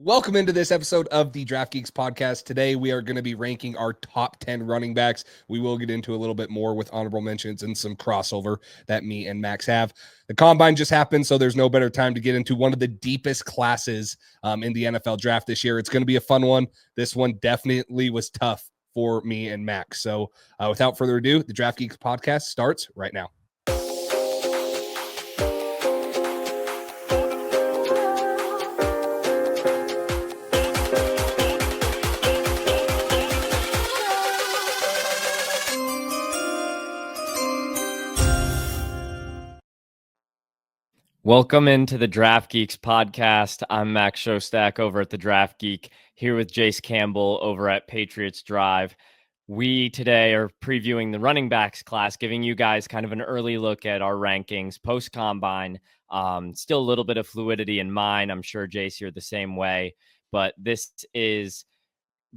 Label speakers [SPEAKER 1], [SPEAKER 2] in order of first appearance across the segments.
[SPEAKER 1] Welcome into this episode of the Draft Geeks podcast. Today, we are going to be ranking our top 10 running backs. We will get into a little bit more with honorable mentions and some crossover that me and Max have. The combine just happened, so there's no better time to get into one of the deepest classes in the NFL draft this year. It's going to be a fun one. This one definitely was tough for me and Max. So without further ado, the Draft Geeks podcast starts right now.
[SPEAKER 2] Welcome into the Draft Geeks podcast. I'm Max Shostak over at the Draft Geek, here with Jace Campbell over at Patriots Drive. We today are previewing the running backs class, giving you guys kind of an early look at our rankings post-combine. Still a little bit of fluidity in mine. I'm sure, Jace, you're the same way. But this is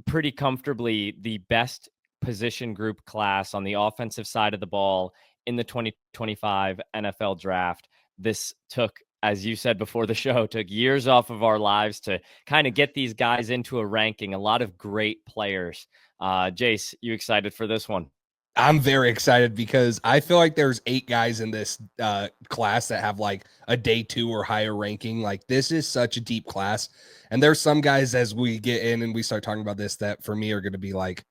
[SPEAKER 2] pretty comfortably the best position group class on the offensive side of the ball in the 2025 NFL Draft. This took, as you said before the show, took years off of our lives to kind of get these guys into a ranking. A lot of great players. Jace, you excited for this one?
[SPEAKER 1] I'm very excited because I feel like there's 8 guys in this class that have like a day 2 or higher ranking. Like this is such a deep class. And there's some guys as we get in and we start talking about this that for me are going to be like,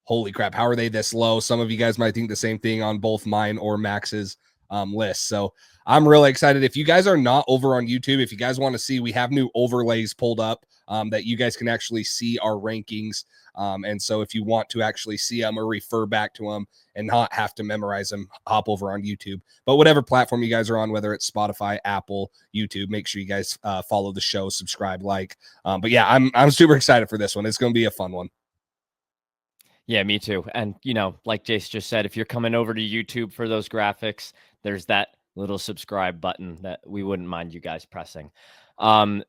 [SPEAKER 1] holy crap, how are they this low? Some of you guys might think the same thing on both mine or Max's list. So I'm really excited. If you guys are not over on YouTube, if you guys want to see, we have new overlays pulled up that you guys can actually see our rankings. And so if you want to actually see them or refer back to them and not have to memorize them, hop over on YouTube. But whatever platform you guys are on, whether it's Spotify, Apple, YouTube, make sure you guys follow the show, subscribe, like. But yeah, I'm super excited for this one. It's going to be a fun one.
[SPEAKER 2] Yeah, me too. And, you know, like Jace just said, if you're coming over to YouTube for those graphics, there's that little subscribe button that we wouldn't mind you guys pressing.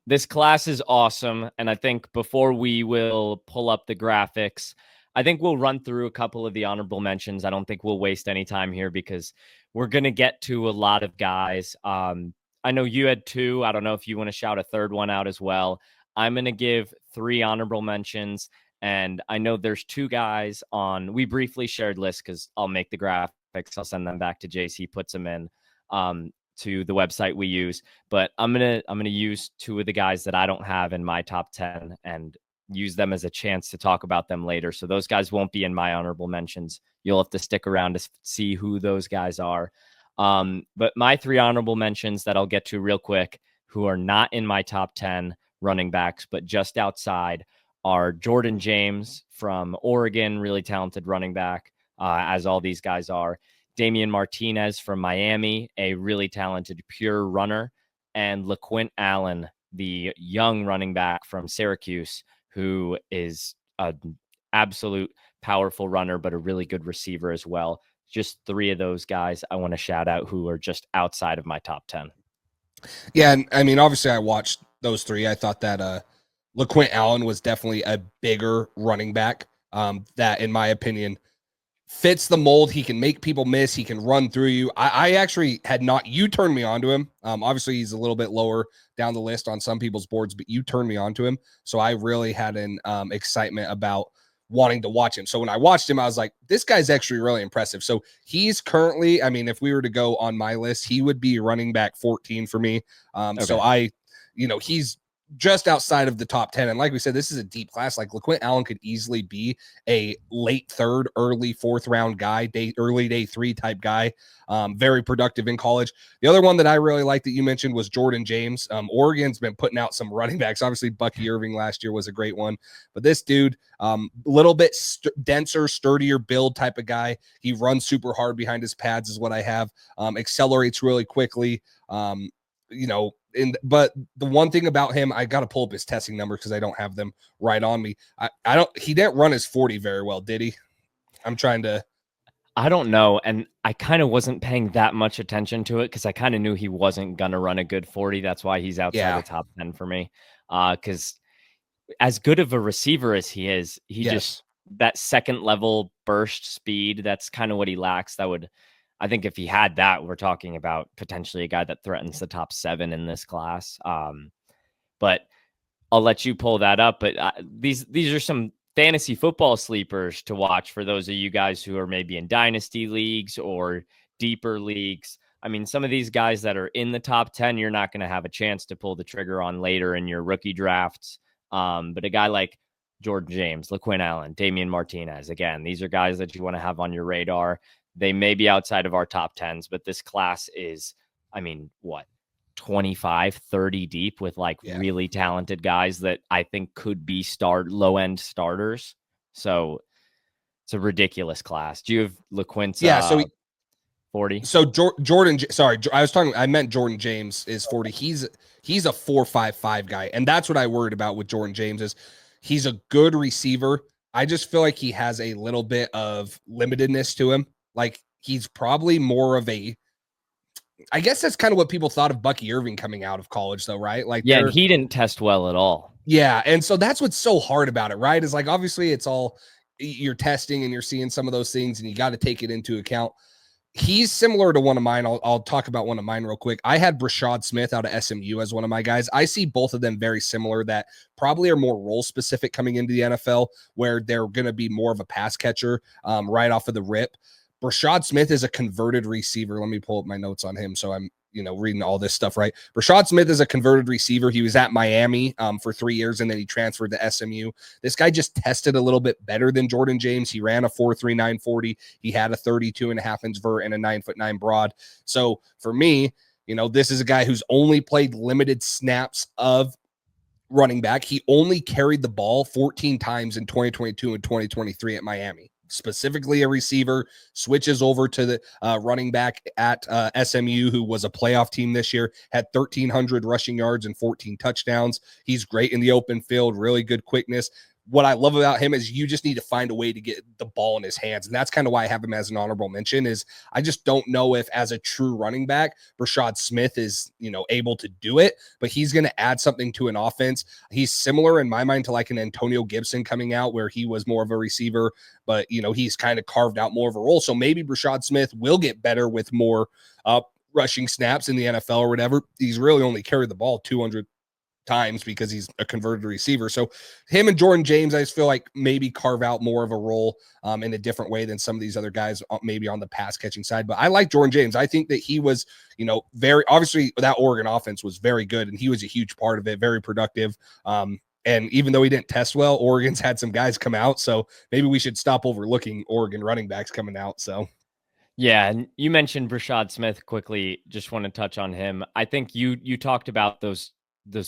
[SPEAKER 2] This class is awesome. And I think before we will pull up the graphics, I think we'll run through a couple of the honorable mentions. I don't think we'll waste any time here because we're going to get to a lot of guys. I know you had 2. I don't know if you want to shout a third one out as well. I'm going to give 3 honorable mentions. And I know there's 2 guys on, we briefly shared lists because I'll make the graphics. I'll send them back to Jace. He puts them in to the website we use. But I'm gonna use 2 of the guys that I don't have in my top 10 and use them as a chance to talk about them later. So those guys won't be in my honorable mentions. You'll have to stick around to see who those guys are. But my 3 honorable mentions that I'll get to real quick, who are not in my top 10 running backs, but just outside, are Jordan James from Oregon, really talented running back, as all these guys are. Damian Martinez from Miami, a really talented pure runner. And LaQuint Allen, the young running back from Syracuse, who is an absolute powerful runner, but a really good receiver as well. Just 3 of those guys I want to shout out who are just outside of my top 10.
[SPEAKER 1] Yeah, and I mean, obviously I watched those 3. I thought that LaQuint Allen was definitely a bigger running back that, in my opinion, fits the mold. He can make people miss. He can run through you. I actually had not, you turned me on to him. Obviously, he's a little bit lower down the list on some people's boards, but you turned me on to him. So I really had an excitement about wanting to watch him. So when I watched him, I was like, this guy's actually really impressive. So he's currently, I mean, if we were to go on my list, he would be running back 14 for me. Okay. So he's just outside of the top 10. And like we said, this is a deep class. Like LaQuint Allen could easily be a late 3rd, early 4th round guy, early day 3 type guy. Very productive in college. The other one that I really like that you mentioned was Jordan James. Oregon's been putting out some running backs. Obviously, Bucky Irving last year was a great one, but this dude, a little bit denser, sturdier build type of guy. He runs super hard behind his pads is what I have. Accelerates really quickly. But the one thing about him, I got to pull up his testing numbers because I don't have them right on me. He didn't run his 40 very well, did he?
[SPEAKER 2] I don't know. And I kind of wasn't paying that much attention to it because I kind of knew he wasn't going to run a good 40. That's why he's outside the top 10 for me. Because as good of a receiver as he is, just that second level burst speed, that's kind of what he lacks. I think if he had that, we're talking about potentially a guy that threatens the top 7 in this class. But I'll let you pull that up. But these are some fantasy football sleepers to watch for those of you guys who are maybe in dynasty leagues or deeper leagues. I mean, some of these guys that are in the top 10, you're not going to have a chance to pull the trigger on later in your rookie drafts. But a guy like Jordan James, LaQuinn Allen, Damian Martinez, again, these are guys that you want to have on your radar. They may be outside of our top 10s, but this class is, I mean, what, 25, 30 deep with like really talented guys that I think could be low end starters. So it's a ridiculous class. Do you have LaQuince?
[SPEAKER 1] So
[SPEAKER 2] 40.
[SPEAKER 1] So Jordan, sorry, I meant Jordan James is 40. He's a 4.55 guy, and that's what I worried about with Jordan James is he's a good receiver. I just feel like he has a little bit of limitedness to him. Like he's probably more of a, I guess that's kind of what people thought of Bucky Irving coming out of college, though, right? Like,
[SPEAKER 2] yeah, and he didn't test well at all.
[SPEAKER 1] Yeah, and so that's what's so hard about it, right? Is like obviously it's all you're testing and you're seeing some of those things, and you got to take it into account. He's similar to one of mine. I'll talk about one of mine real quick. I had Brashad Smith out of SMU as one of my guys. I see both of them very similar that probably are more role specific coming into the NFL, where they're going to be more of a pass catcher right off of the rip. Brashad Smith is a converted receiver. Let me pull up my notes on him so I'm reading all this stuff right. Brashad Smith is a converted receiver. He was at Miami for 3 years, and then he transferred to SMU. This guy just tested a little bit better than Jordan James. He ran a 4.39 40. He had a 32.5-inch vert and a 9'9" broad. So for me, this is a guy who's only played limited snaps of running back. He only carried the ball 14 times in 2022 and 2023 at Miami. Specifically a receiver, switches over to the running back at SMU, who was a playoff team this year, had 1,300 rushing yards and 14 touchdowns. He's great in the open field, really good quickness. What I love about him is you just need to find a way to get the ball in his hands. And that's kind of why I have him as an honorable mention is I just don't know if as a true running back, Brashad Smith is, able to do it, but he's going to add something to an offense. He's similar in my mind to like an Antonio Gibson coming out where he was more of a receiver, but he's kind of carved out more of a role. So maybe Brashad Smith will get better with more rushing snaps in the NFL or whatever. He's really only carried the ball 200 times because he's a converted receiver. So him and Jordan James, I just feel like maybe carve out more of a role in a different way than some of these other guys, maybe on the pass catching side. But I like Jordan James. I think that he was, very obviously that Oregon offense was very good, and he was a huge part of it, very productive. And even though he didn't test well, Oregon's had some guys come out. So maybe we should stop overlooking Oregon running backs coming out. So
[SPEAKER 2] yeah, and you mentioned Brashad Smith quickly. Just want to touch on him. I think you talked about those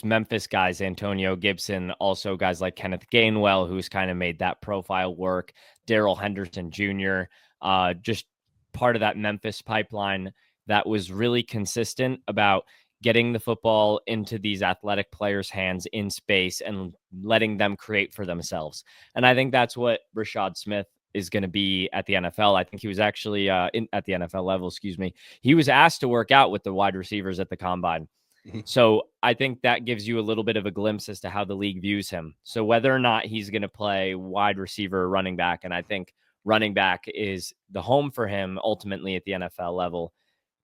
[SPEAKER 2] Memphis guys, Antonio Gibson, also guys like Kenneth Gainwell, who's kind of made that profile work, Darrell Henderson Jr., just part of that Memphis pipeline that was really consistent about getting the football into these athletic players' hands in space and letting them create for themselves. And I think that's what Brashad Smith is going to be at the NFL. I think he was actually at the NFL level, he was asked to work out with the wide receivers at the combine. So I think that gives you a little bit of a glimpse as to how the league views him. So whether or not he's going to play wide receiver or running back, and I think running back is the home for him ultimately at the NFL level,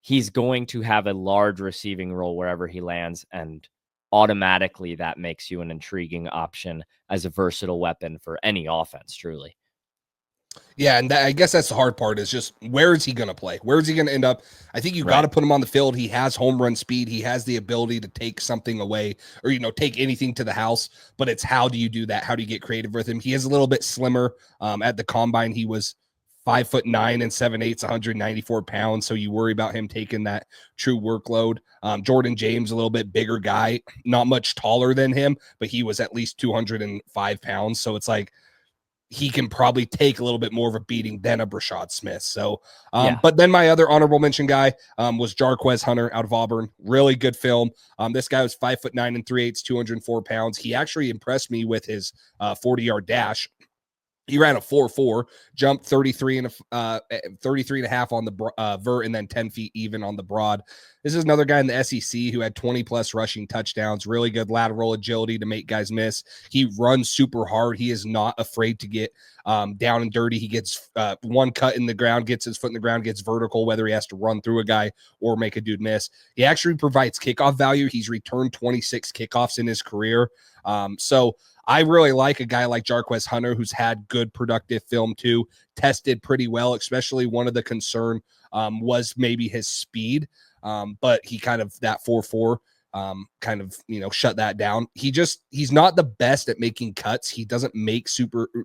[SPEAKER 2] he's going to have a large receiving role wherever he lands. And automatically that makes you an intriguing option as a versatile weapon for any offense, truly.
[SPEAKER 1] Yeah, and I guess that's the hard part is just where is he going to play? Where is he going to end up? I think you got to put him on the field. He has home run speed. He has the ability to take something away or, take anything to the house, but it's how do you do that? How do you get creative with him? He is a little bit slimmer. At the combine, he was 5'9" and 7/8, 194 pounds. So you worry about him taking that true workload. Jordan James, a little bit bigger guy, not much taller than him, but he was at least 205 pounds. So it's like, he can probably take a little bit more of a beating than a Brashad Smith. So, but then my other honorable mention guy was Jarquez Hunter out of Auburn. Really good film. This guy was 5'9" and 3/8, 204 pounds. He actually impressed me with his 40-yard dash. He ran a 4.4, jumped 33 and a half on the vert, and then 10 feet even on the broad. This is another guy in the SEC who had 20 plus rushing touchdowns, really good lateral agility to make guys miss. He runs super hard. He is not afraid to get down and dirty. He gets one cut in the ground, gets his foot in the ground, gets vertical, whether he has to run through a guy or make a dude miss. He actually provides kickoff value. He's returned 26 kickoffs in his career. So I really like a guy like Jarquez Hunter, who's had good productive film too, tested pretty well, especially one of the concern was maybe his speed. But he kind of that 4.4 kind of, shut that down. He's not the best at making cuts. He doesn't make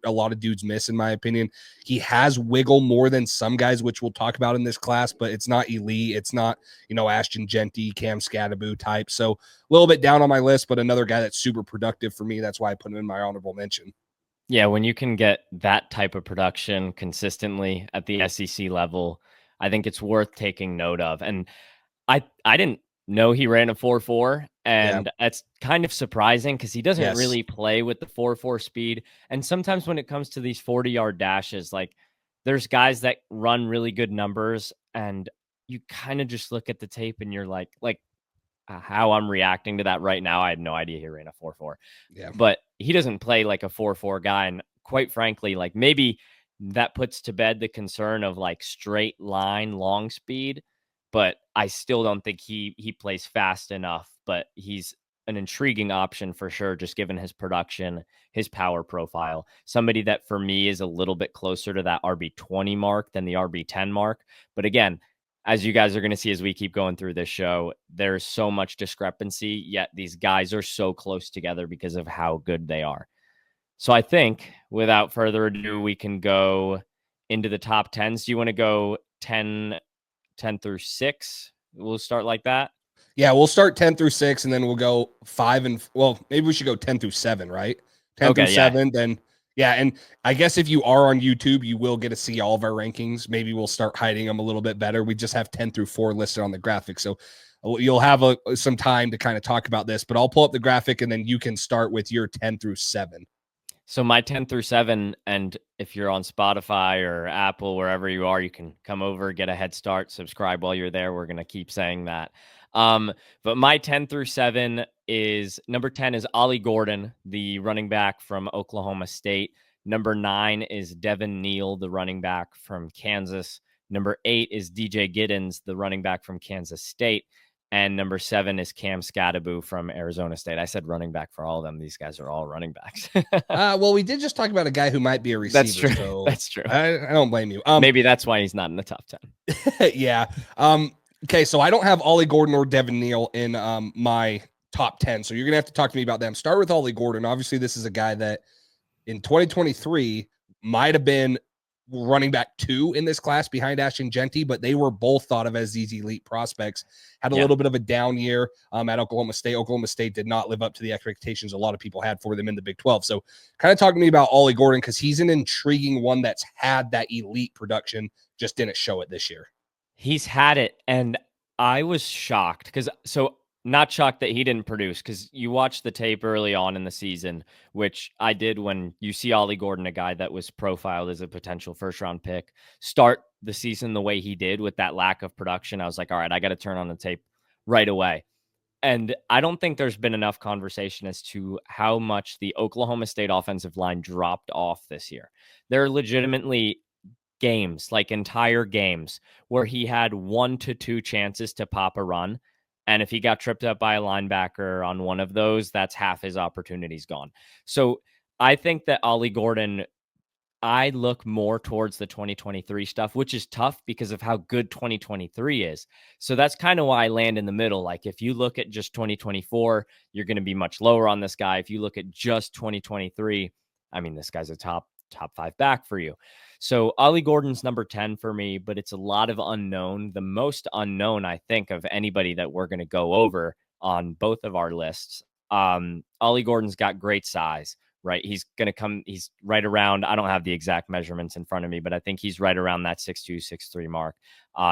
[SPEAKER 1] a lot of dudes miss, in my opinion. He has wiggle more than some guys, which we'll talk about in this class, but it's not elite. It's not, Ashton Genty, Cam Scadaboo type. So a little bit down on my list, but another guy that's super productive for me. That's why I put him in my honorable mention.
[SPEAKER 2] Yeah, when you can get that type of production consistently at the SEC level, I think it's worth taking note of. And I didn't know he ran a 4.4, and that's kind of surprising because he doesn't really play with the 4.4 speed. And sometimes when it comes to these 40-yard dashes, like there's guys that run really good numbers, and you kind of just look at the tape and you're like how I'm reacting to that right now, I had no idea he ran a 4.4.
[SPEAKER 1] Yeah.
[SPEAKER 2] But he doesn't play like a 4.4 guy. And quite frankly, like maybe that puts to bed the concern of like straight line, long speed. But I still don't think he plays fast enough. But he's an intriguing option for sure, just given his production, his power profile. Somebody that for me is a little bit closer to that RB20 mark than the RB10 mark. But again, as you guys are going to see as we keep going through this show, there's so much discrepancy, yet these guys are so close together because of how good they are. So I think without further ado, we can go into the top 10s. Do you want to go 10 through 6? We'll start like that.
[SPEAKER 1] Yeah, we'll start 10 through 6, and then we'll go 5 and maybe we should go 10 through 7, right? 10 through 7, then and I guess if you are on YouTube, you will get to see all of our rankings. Maybe we'll start hiding them a little bit better. We just have 10 through 4 listed on the graphic, so you'll have some time to kind of talk about this, but I'll pull up the graphic, and then you can start with your 10 through 7.
[SPEAKER 2] So my 10 through 7, and if you're on Spotify or Apple, wherever you are, you can come over, get a head start, subscribe while you're there. We're going to keep saying that. But my 10 through 7 is number 10 is Ollie Gordon, the running back from Oklahoma State. Number 9 is Devin Neal, the running back from Kansas. Number 8 is DJ Giddens, the running back from Kansas State. And number 7 is Cam Scadaboo from Arizona State. I said running back for all of them. These guys are all running backs.
[SPEAKER 1] Well, we did just talk about a guy who might be a receiver.
[SPEAKER 2] That's true.
[SPEAKER 1] So
[SPEAKER 2] that's true.
[SPEAKER 1] I don't blame you.
[SPEAKER 2] Maybe that's why he's not in the top
[SPEAKER 1] 10. Yeah. Okay, so I don't have Ollie Gordon or Devin Neal in my top 10. So you're going to have to talk to me about them. Start with Ollie Gordon. Obviously, this is a guy that in 2023 might have been running back 2 in this class behind Ashton Genty, but they were both thought of as these elite prospects. Had a little bit of a down year at Oklahoma State. Oklahoma State did not live up to the expectations a lot of people had for them in the Big 12. So kind of talk to me about Ollie Gordon, because he's an intriguing one that's had that elite production, just didn't show it this year.
[SPEAKER 2] He's had it, and I was shocked not shocked that he didn't produce, because you watch the tape early on in the season, which I did when you see Ollie Gordon, a guy that was profiled as a potential first-round pick, start the season the way he did with that lack of production. I was like, all right, I got to turn on the tape right away. And I don't think there's been enough conversation as to how much the Oklahoma State offensive line dropped off this year. There are legitimately games, like entire games, where he had 1 to 2 chances to pop a run. And if he got tripped up by a linebacker on one of those, that's half his opportunities gone. So I think that Ollie Gordon, I look more towards the 2023 stuff, which is tough because of how good 2023 is. So that's kind of why I land in the middle. Like if you look at just 2024, you're going to be much lower on this guy. If you look at just 2023, I mean, this guy's a top 5 back for you. So Ollie Gordon's number 10 for me, but it's a lot of unknown. The most unknown, I think, of anybody that we're going to go over on both of our lists. Ollie Gordon's got great size, right? He's right around, I don't have the exact measurements in front of me, but I think he's right around that 6'2", 6'3" mark.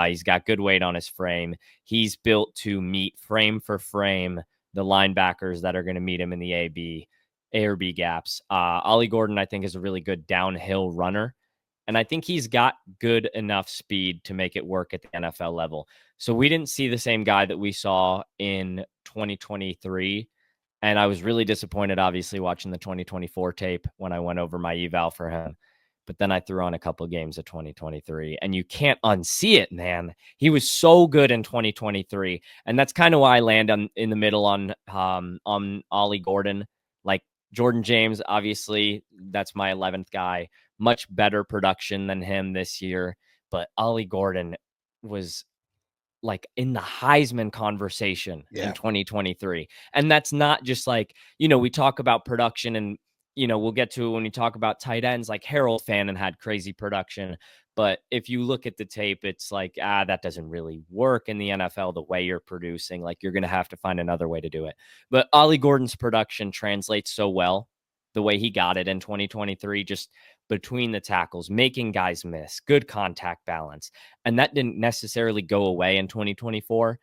[SPEAKER 2] He's got good weight on his frame. He's built to meet frame for frame the linebackers that are going to meet him in the A or B gaps. Ollie Gordon, I think, is a really good downhill runner. And I think he's got good enough speed to make it work at the NFL level. So we didn't see the same guy that we saw in 2023. And I was really disappointed, obviously, watching the 2024 tape when I went over my eval for him. But then I threw on a couple of games of 2023, and you can't unsee it, man. He was so good in 2023, and that's kind of why I land in the middle on Ollie Gordon. Like Jordan James, obviously, that's my 11th guy. Much better production than him this year, but Ollie Gordon was like in the Heisman conversation in 2023. And that's not just like, we talk about production and, we'll get to it when we talk about tight ends, like Harold Fannin had crazy production. But if you look at the tape, it's like, that doesn't really work in the NFL the way you're producing. Like you're going to have to find another way to do it. But Ollie Gordon's production translates so well the way he got it in 2023, just between the tackles, making guys miss, good contact balance. And that didn't necessarily go away in 2024.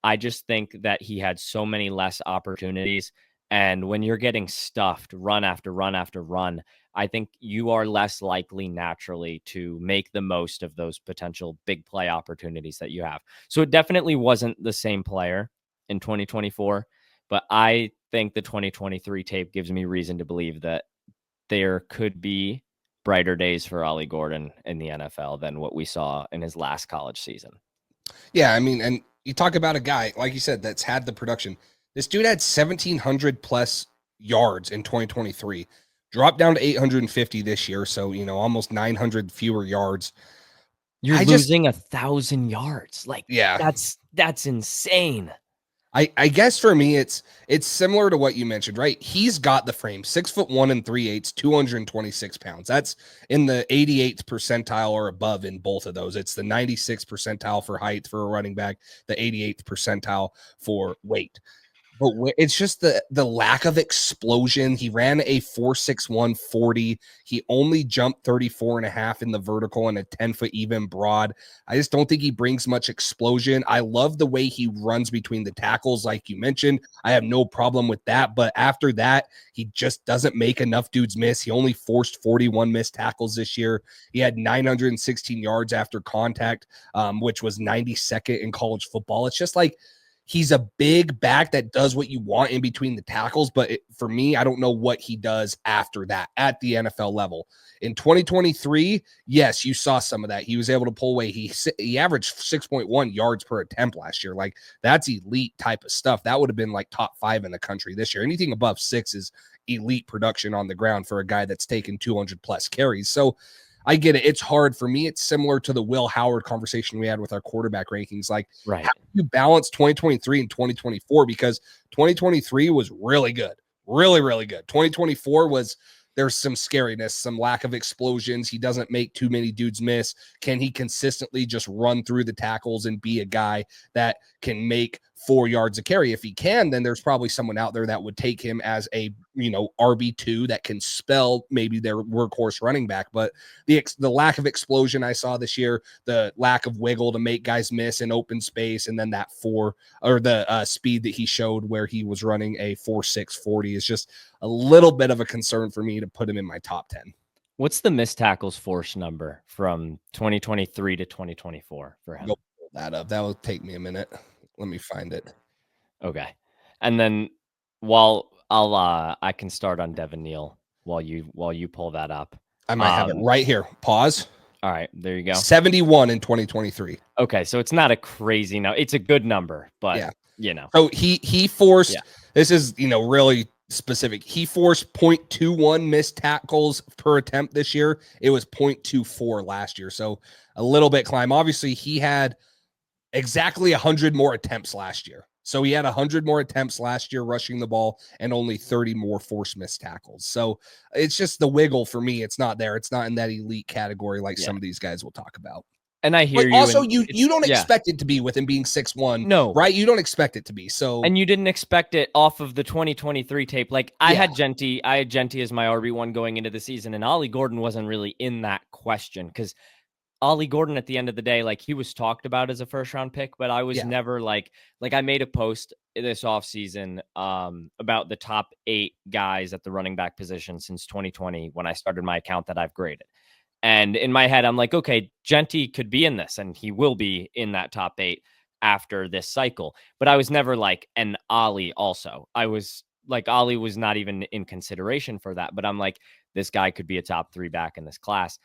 [SPEAKER 2] I just think that he had so many less opportunities. And when you're getting stuffed run after run after run, I think you are less likely naturally to make the most of those potential big play opportunities that you have. So it definitely wasn't the same player in 2024, but I think the 2023 tape gives me reason to believe that there could be brighter days for Ollie Gordon in the NFL than what we saw in his last college season.
[SPEAKER 1] Yeah, I mean, and you talk about a guy, like you said, that's had the production. This dude had 1,700 plus yards in 2023, dropped down to 850 this year. So, almost 900 fewer yards.
[SPEAKER 2] You're losing 1,000 yards. Like, that's insane.
[SPEAKER 1] I guess for me, it's similar to what you mentioned, right? He's got the frame, 6'1" 3/8, 226 pounds. That's in the 88th percentile or above in both of those. It's the 96th percentile for height for a running back, the 88th percentile for weight. But it's just the lack of explosion. He ran a 4.61 40. He only jumped 34.5 in the vertical and a 10-foot even broad. I just don't think he brings much explosion. I love the way he runs between the tackles, like you mentioned. I have no problem with that. But after that, he just doesn't make enough dudes miss. He only forced 41 missed tackles this year. He had 916 yards after contact, which was 92nd in college football. It's just like, he's a big back that does what you want in between the tackles, but for me, I don't know what he does after that at the NFL level. In 2023, yes, you saw some of that. He was able to pull away. He averaged 6.1 yards per attempt last year. Like, that's elite type of stuff. That would have been like top 5 in the country this year. Anything above 6 is elite production on the ground for a guy that's taken 200 plus carries. So I get it. It's hard for me. It's similar to the Will Howard conversation we had with our quarterback rankings. Like,
[SPEAKER 2] right,
[SPEAKER 1] how do you balance 2023 and 2024? Because 2023 was really good, really, really good. 2024 was, there's some scariness, some lack of explosions. He doesn't make too many dudes miss. Can he consistently just run through the tackles and be a guy that can make 4 yards a carry? If he can, then there's probably someone out there that would take him as a, RB2 that can spell maybe their workhorse running back. But the lack of explosion I saw this year, the lack of wiggle to make guys miss in open space, and then that speed that he showed where he was running a 4.6 40 is just a little bit of a concern for me to put him in my top 10.
[SPEAKER 2] What's the missed tackles force number from 2023 to 2024 for him?
[SPEAKER 1] Go pull that up. That will take me a minute. Let me find it.
[SPEAKER 2] Okay. And then while I can start on Devin Neal while you pull that up.
[SPEAKER 1] I might have it right here. Pause.
[SPEAKER 2] All right, there you go.
[SPEAKER 1] 71 in 2023.
[SPEAKER 2] Okay, so it's not a crazy number. It's a good number, but
[SPEAKER 1] So he forced this is really specific. He forced 0.21 missed tackles per attempt this year. It was 0.24 last year. So a little bit climb. Obviously, he had exactly 100 more attempts last year. So he had 100 more attempts last year rushing the ball and only 30 more forced missed tackles. So it's just the wiggle for me. It's not there. It's not in that elite category like some of these guys will talk about.
[SPEAKER 2] And I hear you.
[SPEAKER 1] Also, you don't expect it to be with him being 6'1".
[SPEAKER 2] No.
[SPEAKER 1] Right? You don't expect it to be. So,
[SPEAKER 2] and you didn't expect it off of the 2023 tape. Like I had Genty as my RB1 going into the season, and Ollie Gordon wasn't really in that question because Ollie Gordon, at the end of the day, like he was talked about as a first round pick, but I was never like I made a post this offseason about the top 8 guys at the running back position since 2020 when I started my account that I've graded. And in my head, I'm like, okay, Genty could be in this and he will be in that top 8. after this cycle. But I was never like an Ollie also. I was like, Ollie was not even in consideration for that. But I'm like, this guy could be a top 3 back in this class.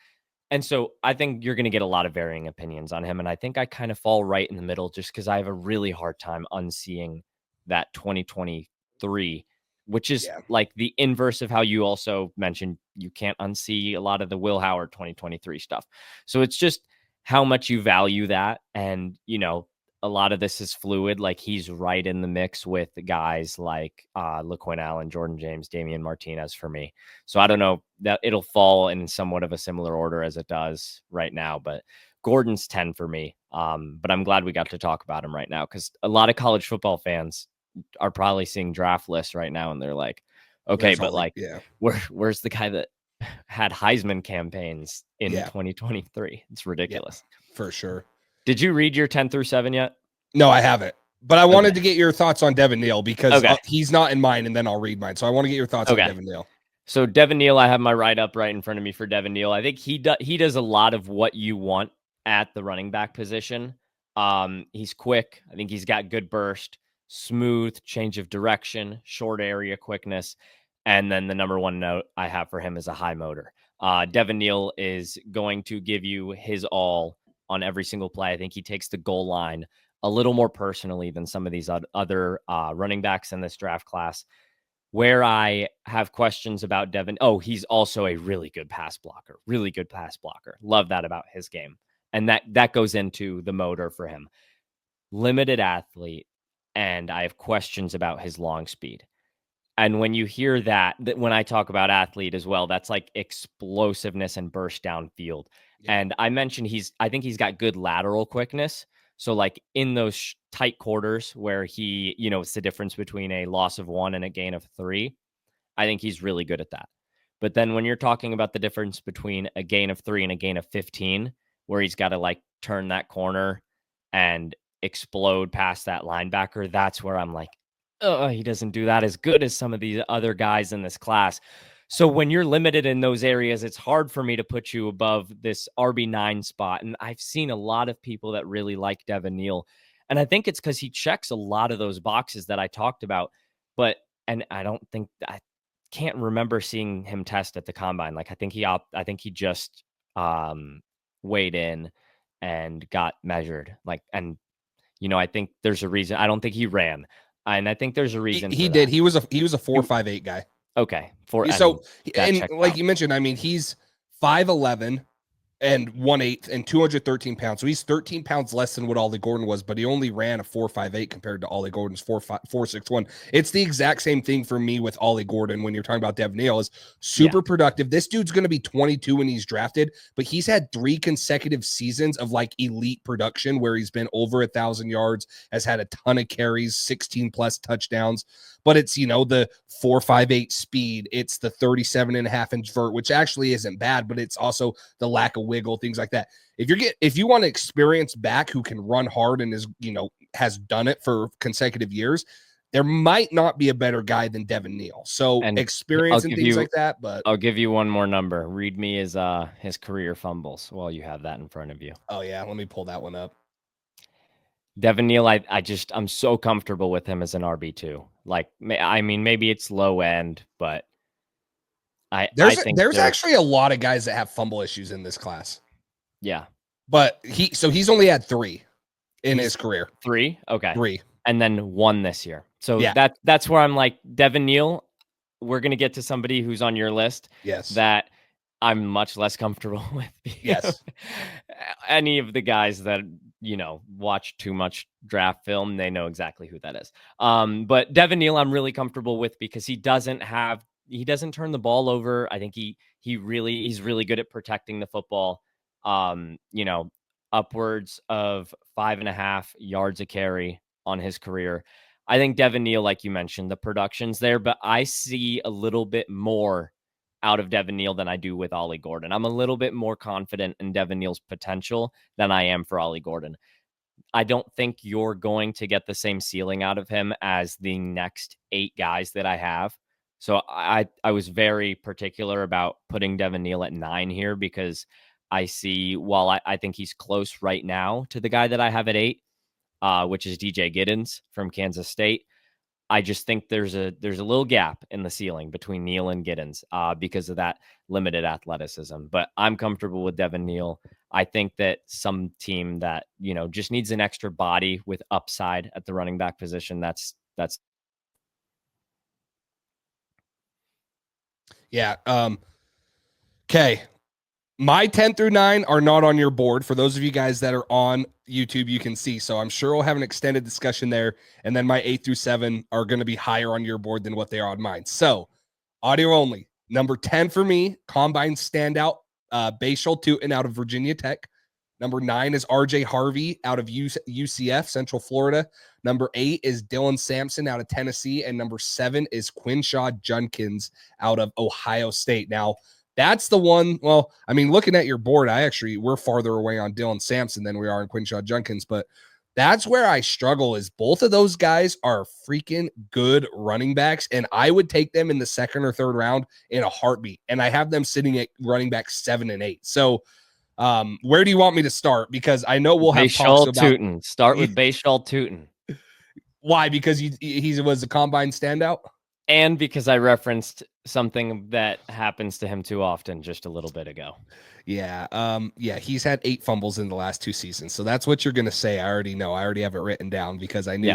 [SPEAKER 2] And so I think you're going to get a lot of varying opinions on him. And I think I kind of fall right in the middle just because I have a really hard time unseeing that 2023, which is
[SPEAKER 1] Yeah.
[SPEAKER 2] like the inverse of how you also mentioned you can't unsee a lot of the Will Howard 2023 stuff. So it's just how much you value that. And, a lot of this is fluid. Like he's right in the mix with guys like LaQuinn Allen, Jordan James, Damian Martinez for me. So I don't know that it'll fall in somewhat of a similar order as it does right now, but Gordon's 10 for me. But I'm glad we got to talk about him right now because a lot of college football fans are probably seeing draft lists right now and they're like, okay, but like,
[SPEAKER 1] yeah,
[SPEAKER 2] where's the guy that had Heisman campaigns in
[SPEAKER 1] yeah,
[SPEAKER 2] 2023? It's ridiculous.
[SPEAKER 1] for sure.
[SPEAKER 2] Did you read your 10 through 7 yet?
[SPEAKER 1] No, I haven't. But I wanted
[SPEAKER 2] Okay.
[SPEAKER 1] to get your thoughts on Devin Neal because
[SPEAKER 2] Okay.
[SPEAKER 1] he's not in mine, and then I'll read mine. So I want to get your thoughts on
[SPEAKER 2] Okay.
[SPEAKER 1] Devin Neal.
[SPEAKER 2] So Devin Neal, I have my write-up right in front of me for Devin Neal. I think he does a lot of what you want at the running back position. He's quick. I think he's got good burst, smooth change of direction, short area quickness. And then the number one note I have for him is a high motor. Devin Neal is going to give you his all on every single play. I think he takes the goal line a little more personally than some of these other running backs in this draft class. Where I have questions about Devin, he's also a really good pass blocker. Love that about his game. And that goes into the motor for him. Limited athlete, and I have questions about his long speed. And when you hear that when I talk about athlete as well, that's like explosiveness and burst downfield. Yeah. And I mentioned I think he's got good lateral quickness. So like in those tight quarters where he, it's the difference between a loss of 1 and a gain of 3. I think he's really good at that. But then when you're talking about the difference between a gain of 3 and a gain of 15, where he's got to like turn that corner and explode past that linebacker, that's where I'm like, he doesn't do that as good as some of these other guys in this class. So when you're limited in those areas, it's hard for me to put you above this RB9 spot. And I've seen a lot of people that really like Devin Neal. And I think it's because he checks a lot of those boxes that I talked about. And I can't remember seeing him test at the combine. Like I think he just weighed in and got measured. I think there's a reason. I don't think he ran. And I think there's a reason.
[SPEAKER 1] He did. He was a 4.58 guy.
[SPEAKER 2] Okay.
[SPEAKER 1] Like you mentioned, I mean, he's 5'11" and 1/8 and 213 pounds. So he's 13 pounds less than what Ollie Gordon was, but he only ran a 4.58 compared to Ollie Gordon's 4.61. It's the exact same thing for me with Ollie Gordon when you're talking about Devin Neal. Is super productive. This dude's going to be 22 when he's drafted, but he's had 3 consecutive seasons of like elite production where he's been over 1,000 yards, has had a ton of carries, 16 plus touchdowns. But it's, the 4.58 speed. It's the 37.5-inch vert, which actually isn't bad, but it's also the lack of wiggle, things like that. If you want to experience back who can run hard and has done it for consecutive years, there might not be a better guy than Devin Neal. So experience and things like that. But
[SPEAKER 2] I'll give you one more number. Read me his career fumbles while you have that in front of you.
[SPEAKER 1] Oh yeah, let me pull that one up.
[SPEAKER 2] Devin Neal, I'm so comfortable with him as an RB2. Like, I mean, maybe it's low end, but
[SPEAKER 1] there's actually a lot of guys that have fumble issues in this class.
[SPEAKER 2] Yeah,
[SPEAKER 1] but he's only had 3 in his career.
[SPEAKER 2] 3, okay,
[SPEAKER 1] 3,
[SPEAKER 2] and then 1 this year. So that's where I'm like, Devin Neal. We're gonna get to somebody who's on your list.
[SPEAKER 1] Yes,
[SPEAKER 2] that I'm much less comfortable with.
[SPEAKER 1] Yes,
[SPEAKER 2] any of the guys that watch too much draft film, they know exactly who that is. But Devin Neal, I'm really comfortable with because he doesn't turn the ball over. I think he's really good at protecting the football. Upwards of 5.5 yards a carry on his career. I think Devin Neal, like you mentioned, the production's there, but I see a little bit more out of Devin Neal than I do with Ollie Gordon. I'm a little bit more confident in Devin Neal's potential than I am for Ollie Gordon. I don't think you're going to get the same ceiling out of him as the next 8 guys that I have. So I was very particular about putting Devin Neal at 9 here because I see, while I think he's close right now to the guy that I have at 8, which is DJ Giddens from Kansas State. I just think there's a little gap in the ceiling between Neal and Giddens because of that limited athleticism. But I'm comfortable with Devin Neal. I think that some team that, you know, just needs an extra body with upside at the running back position. That's
[SPEAKER 1] yeah. Okay. My 10 through 9 are not on your board. For those of you guys that are on YouTube, you can see. So I'm sure we'll have an extended discussion there. And then my 8 through 7 are going to be higher on your board than what they are on mine. So audio only. Number 10 for me, combine standout, Bashal Tutin out of Virginia Tech. Number 9 is RJ Harvey out of UCF, Central Florida. Number 8 is Dylan Sampson out of Tennessee. And number 7 is Quinshaw Junkins out of Ohio State. Now, that's the one. Well, I mean, looking at your board, we're farther away on Dylan Sampson than we are on Quinshaw Junkins, but that's where I struggle is both of those guys are freaking good running backs, and I would take them in the second or third round in a heartbeat, and I have them sitting at running back 7 and 8. So where do you want me to start? Because I know we'll have talks about
[SPEAKER 2] Tutin. Start with Bashal Tutin.
[SPEAKER 1] Why? Because he was a combine standout?
[SPEAKER 2] And because I referenced something that happens to him too often just a little bit ago.
[SPEAKER 1] Yeah. He's had 8 fumbles in the last 2 seasons. So that's what you're going to say. I already know. I already have it written down because I knew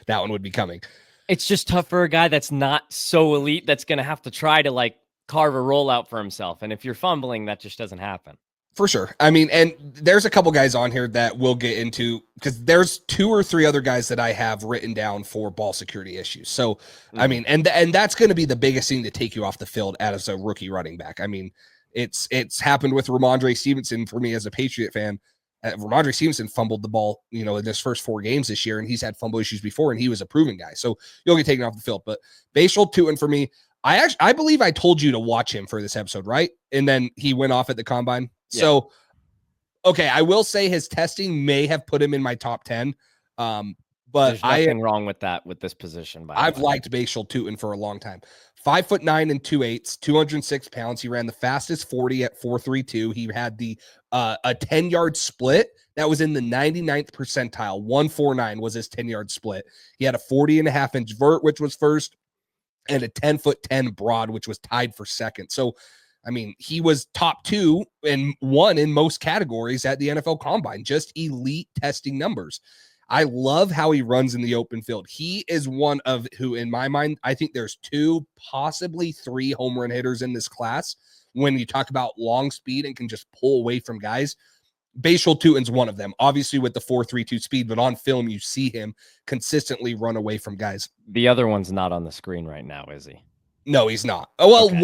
[SPEAKER 1] that one would be coming.
[SPEAKER 2] It's just tough for a guy that's not so elite that's going to have to try to like carve a rollout for himself. And if you're fumbling, that just doesn't happen.
[SPEAKER 1] For sure. I mean, and there's a couple guys on here that we'll get into because there's 2 or 3 other guys that I have written down for ball security issues. So, I mean, and that's going to be the biggest thing to take you off the field as a rookie running back. I mean, it's happened with Ramondre Stevenson for me as a Patriot fan. Ramondre Stevenson fumbled the ball, in his first 4 games this year, and he's had fumble issues before, and he was a proven guy. So you'll get taken off the field. But Bashal Tutin for me, I believe I told you to watch him for this episode, right? And then he went off at the combine. Yeah. So, okay, I will say his testing may have put him in my top 10. But
[SPEAKER 2] there's nothing wrong with that with this position.
[SPEAKER 1] I've liked Bashal Tutin for a long time. 5'9" and 2/8, 206 pounds. He ran the fastest 40 at 4.32. He had the a 10-yard split that was in the 99th percentile. 149 was his 10-yard split. He had a 40.5-inch vert, which was first, and a 10'10" broad, which was tied for second. So, I mean, he was top 2 and 1 in most categories at the NFL Combine, just elite testing numbers. I love how he runs in the open field. He is one of who, in my mind, I think there's 2, possibly 3 home run hitters in this class. When you talk about long speed and can just pull away from guys, Bashal Tutin's one of them, obviously with the 4.32 speed, but on film, you see him consistently run away from guys.
[SPEAKER 2] The other one's not on the screen right now, is he?
[SPEAKER 1] No, he's not. Oh, well, okay.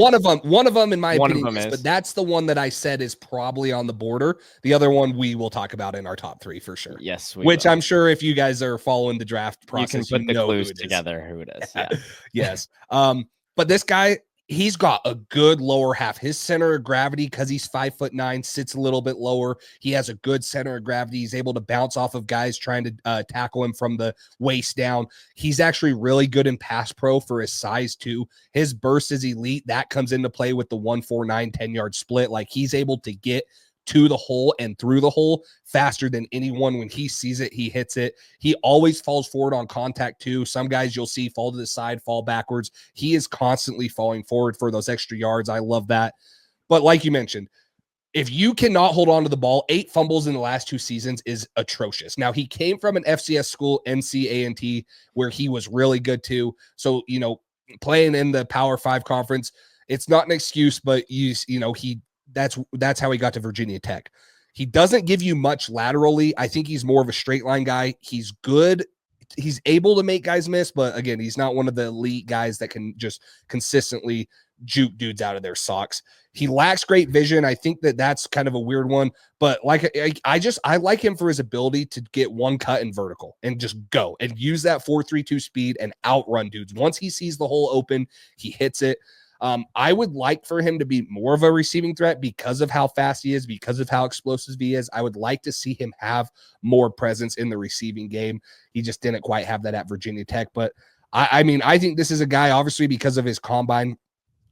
[SPEAKER 1] One of them, in my opinion, is, but that's the one that I said is probably on the border. The other one we will talk about in our top 3 for sure.
[SPEAKER 2] Yes,
[SPEAKER 1] which will. I'm sure if you guys are following the draft process,
[SPEAKER 2] you can put the clues together who it is. Yeah.
[SPEAKER 1] Yes. But this guy, he's got a good lower half. His center of gravity, because he's 5'9", sits a little bit lower. He has a good center of gravity. He's able to bounce off of guys trying to tackle him from the waist down. He's actually really good in pass pro for his size too. His burst is elite. That comes into play with the 149 10-yard split. Like, he's able to get to the hole and through the hole faster than anyone. When he sees it, he hits it. He always falls forward on contact too. Some guys you'll see fall to the side, fall backwards. He is constantly falling forward for those extra yards. I love that. But like you mentioned, if you cannot hold on to the ball, 8 fumbles in the last 2 seasons is atrocious. Now, he came from an FCS school, NCANT, where he was really good too. So, playing in the Power 5 conference, it's not an excuse, but that's how he got to Virginia Tech. He doesn't give you much laterally. I think he's more of a straight line guy. He's good. He's able to make guys miss, but again, he's not one of the elite guys that can just consistently juke dudes out of their socks. He lacks great vision. I think that's kind of a weird one, but I like him for his ability to get one cut in vertical and just go and use that 4.32 speed and outrun dudes. Once he sees the hole open, he hits it. I would like for him to be more of a receiving threat because of how fast he is, because of how explosive he is. I would like to see him have more presence in the receiving game. He just didn't quite have that at Virginia Tech. But I think this is a guy, obviously, because of his combine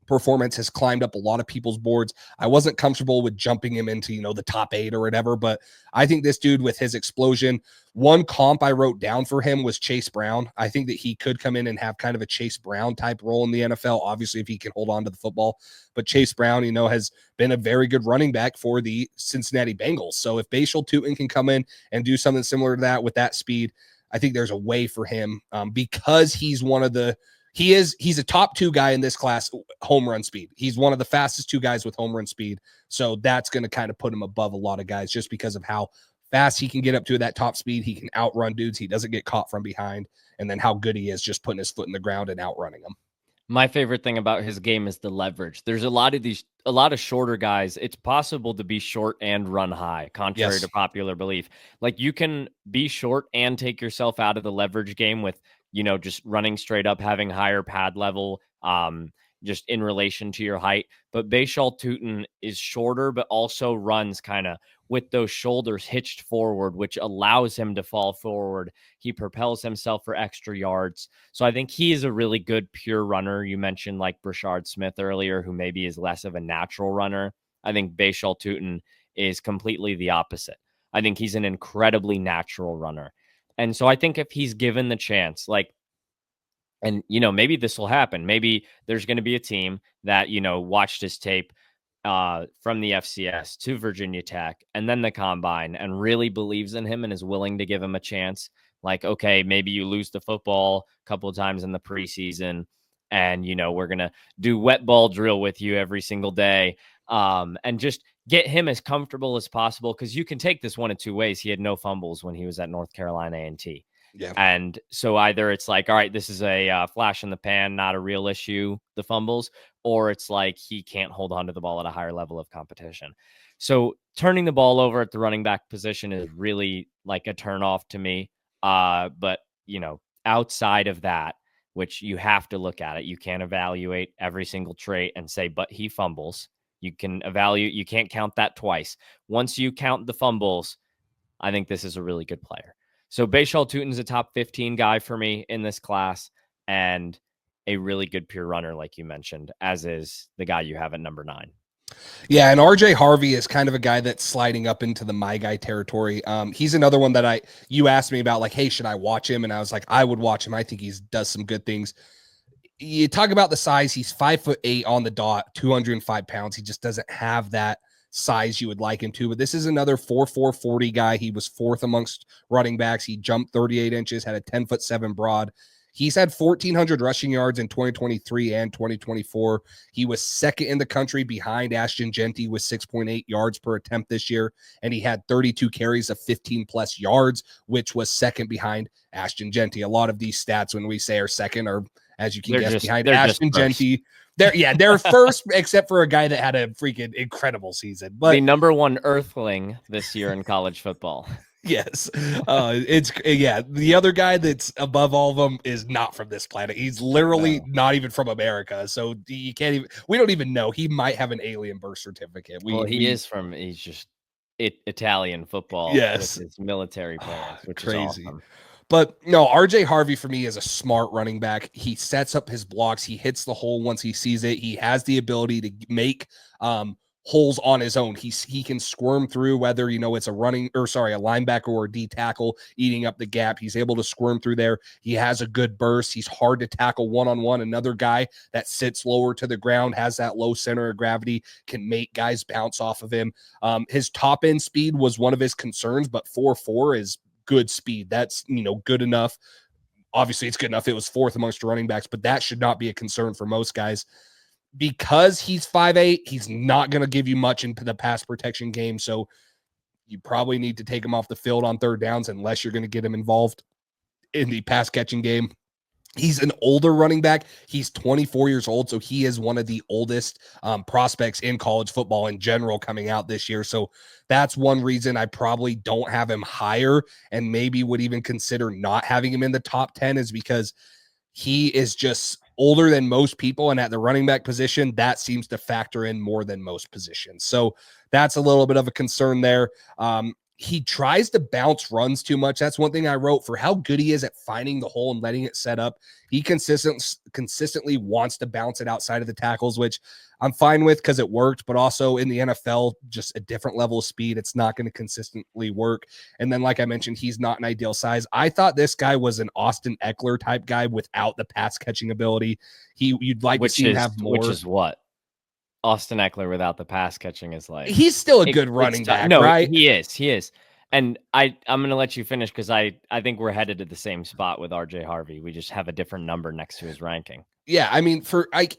[SPEAKER 1] performance has climbed up a lot of people's boards. I wasn't comfortable with jumping him into, the top 8 or whatever, but I think this dude with his explosion, one comp I wrote down for him was Chase Brown. I think that he could come in and have kind of a Chase Brown type role in the NFL, obviously, if he can hold on to the football. But Chase Brown, has been a very good running back for the Cincinnati Bengals. So if Bashal Tutin can come in and do something similar to that with that speed, I think there's a way for him because he's one of the he's a top 2 guy in this class, home run speed. He's one of the fastest 2 guys with home run speed. So that's going to kind of put him above a lot of guys just because of how fast he can get up to that top speed. He can outrun dudes. He doesn't get caught from behind. And then how good he is just putting his foot in the ground and outrunning them.
[SPEAKER 2] My favorite thing about his game is the leverage. There's a lot of shorter guys. It's possible to be short and run high, contrary to popular belief. Like, you can be short and take yourself out of the leverage game with, just running straight up, having higher pad level, just in relation to your height. But Bashal Tutin is shorter, but also runs kind of with those shoulders hitched forward, which allows him to fall forward. He propels himself for extra yards. So I think he is a really good pure runner. You mentioned like Brashard Smith earlier, who maybe is less of a natural runner. I think Bashal Tutin is completely the opposite. I think he's an incredibly natural runner. And so I think if he's given the chance, and, maybe this will happen. Maybe there's going to be a team that, watched his tape from the FCS to Virginia Tech and then the combine and really believes in him and is willing to give him a chance. Like, okay, maybe you lose the football a couple of times in the preseason and, we're going to do wet ball drill with you every single day and just get him as comfortable as possible, because you can take this one of 2 ways. He had no fumbles when he was at North Carolina A&T.
[SPEAKER 1] Yeah.
[SPEAKER 2] And so either it's like, all right, this is a flash in the pan, not a real issue, the fumbles, or it's like he can't hold on to the ball at a higher level of competition. So turning the ball over at the running back position is really like a turnoff to me. But, outside of that, which you have to look at it, you can't evaluate every single trait and say, but he fumbles. You can evaluate, you can't count that twice. Once you count the fumbles, I think this is a really good player. So Bashal Tutin's a top 15 guy for me in this class and a really good pure runner, like you mentioned, as is the guy you have at number 9.
[SPEAKER 1] Yeah, and RJ Harvey is kind of a guy that's sliding up into the my guy territory. He's another one that you asked me about, like, hey, should I watch him? And I was like, I would watch him. I think he does some good things. You talk about the size. He's 5'8" on the dot, 205 pounds. He just doesn't have that size you would like him to. But this is another 4'4", 40 guy. He was 4th amongst running backs. He jumped 38 inches, had a 10'7" broad. He's had 1,400 rushing yards in 2023 and 2024. He was 2nd in the country behind Ashton Jeanty with 6.8 yards per attempt this year. And he had 32 carries of 15+ yards, which was 2nd behind Ashton Jeanty. A lot of these stats, when we say are 2nd, are, as you can guess, behind Ashton Jeanty. They're first, except for a guy that had a freaking incredible season. But
[SPEAKER 2] the number 1 earthling this year in college football.
[SPEAKER 1] Yes. The other guy that's above all of them is not from this planet. He's literally not even from America. So you can't even, we don't even know. He might have an alien birth certificate.
[SPEAKER 2] He's just Italian football.
[SPEAKER 1] Yes.
[SPEAKER 2] With his military parents, which
[SPEAKER 1] crazy.
[SPEAKER 2] is awesome.
[SPEAKER 1] But no, RJ Harvey for me is a smart running back. He sets up his blocks. He hits the hole once he sees it. He has the ability to make holes on his own. He can squirm through, whether it's a linebacker or a D tackle eating up the gap. He's able to squirm through there. He has a good burst. He's hard to tackle one-on-one. Another guy that sits lower to the ground, has that low center of gravity, can make guys bounce off of him. His top end speed was one of his concerns, but 4.4 is good speed. That's good enough. Obviously it's good enough. It was 4th amongst running backs, but that should not be a concern for most guys. Because he's 5'8", he's not going to give you much into the pass protection game. So you probably need to take him off the field on 3rd downs unless you're going to get him involved in the pass catching game. He's an older running back. He's 24 years old, so he is one of the oldest prospects in college football in general coming out this year. So that's one reason I probably don't have him higher and maybe would even consider not having him in the top 10, is because he is just older than most people, and at the running back position, that seems to factor in more than most positions. So that's a little bit of a concern there. he tries to bounce runs too much. That's one thing I wrote. For how good he is at finding the hole and letting it set up, he consistently wants to bounce it outside of the tackles, which I'm fine with because it worked, but also in the NFL, just a different level of speed. It's not going to consistently work. And then, like I mentioned, he's not an ideal size. I thought this guy was an Austin Eckler type guy without the pass catching ability. You'd like to see him have more.
[SPEAKER 2] Which is what Austin Eckler without the pass catching is like.
[SPEAKER 1] He's still a good running back,
[SPEAKER 2] no,
[SPEAKER 1] right?
[SPEAKER 2] He is. And I'm going to let you finish because I think we're headed to the same spot with RJ Harvey. We just have a different number next to his ranking.
[SPEAKER 1] Yeah, I mean,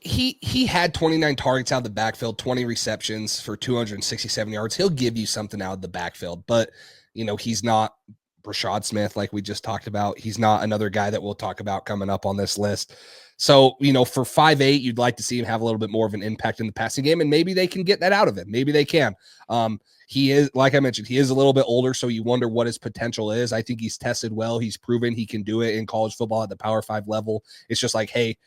[SPEAKER 1] he had 29 targets out of the backfield, 20 receptions for 267 yards. He'll give you something out of the backfield, but he's not Rashad Smith like we just talked about. He's not another guy that we'll talk about coming up on this list. So, for 5'8", you'd like to see him have a little bit more of an impact in the passing game, and maybe they can get that out of him. Maybe they can. He is, like I mentioned, he is a little bit older, so you wonder what his potential is. I think he's tested well. He's proven he can do it in college football at the Power 5 level. It's just like, hey,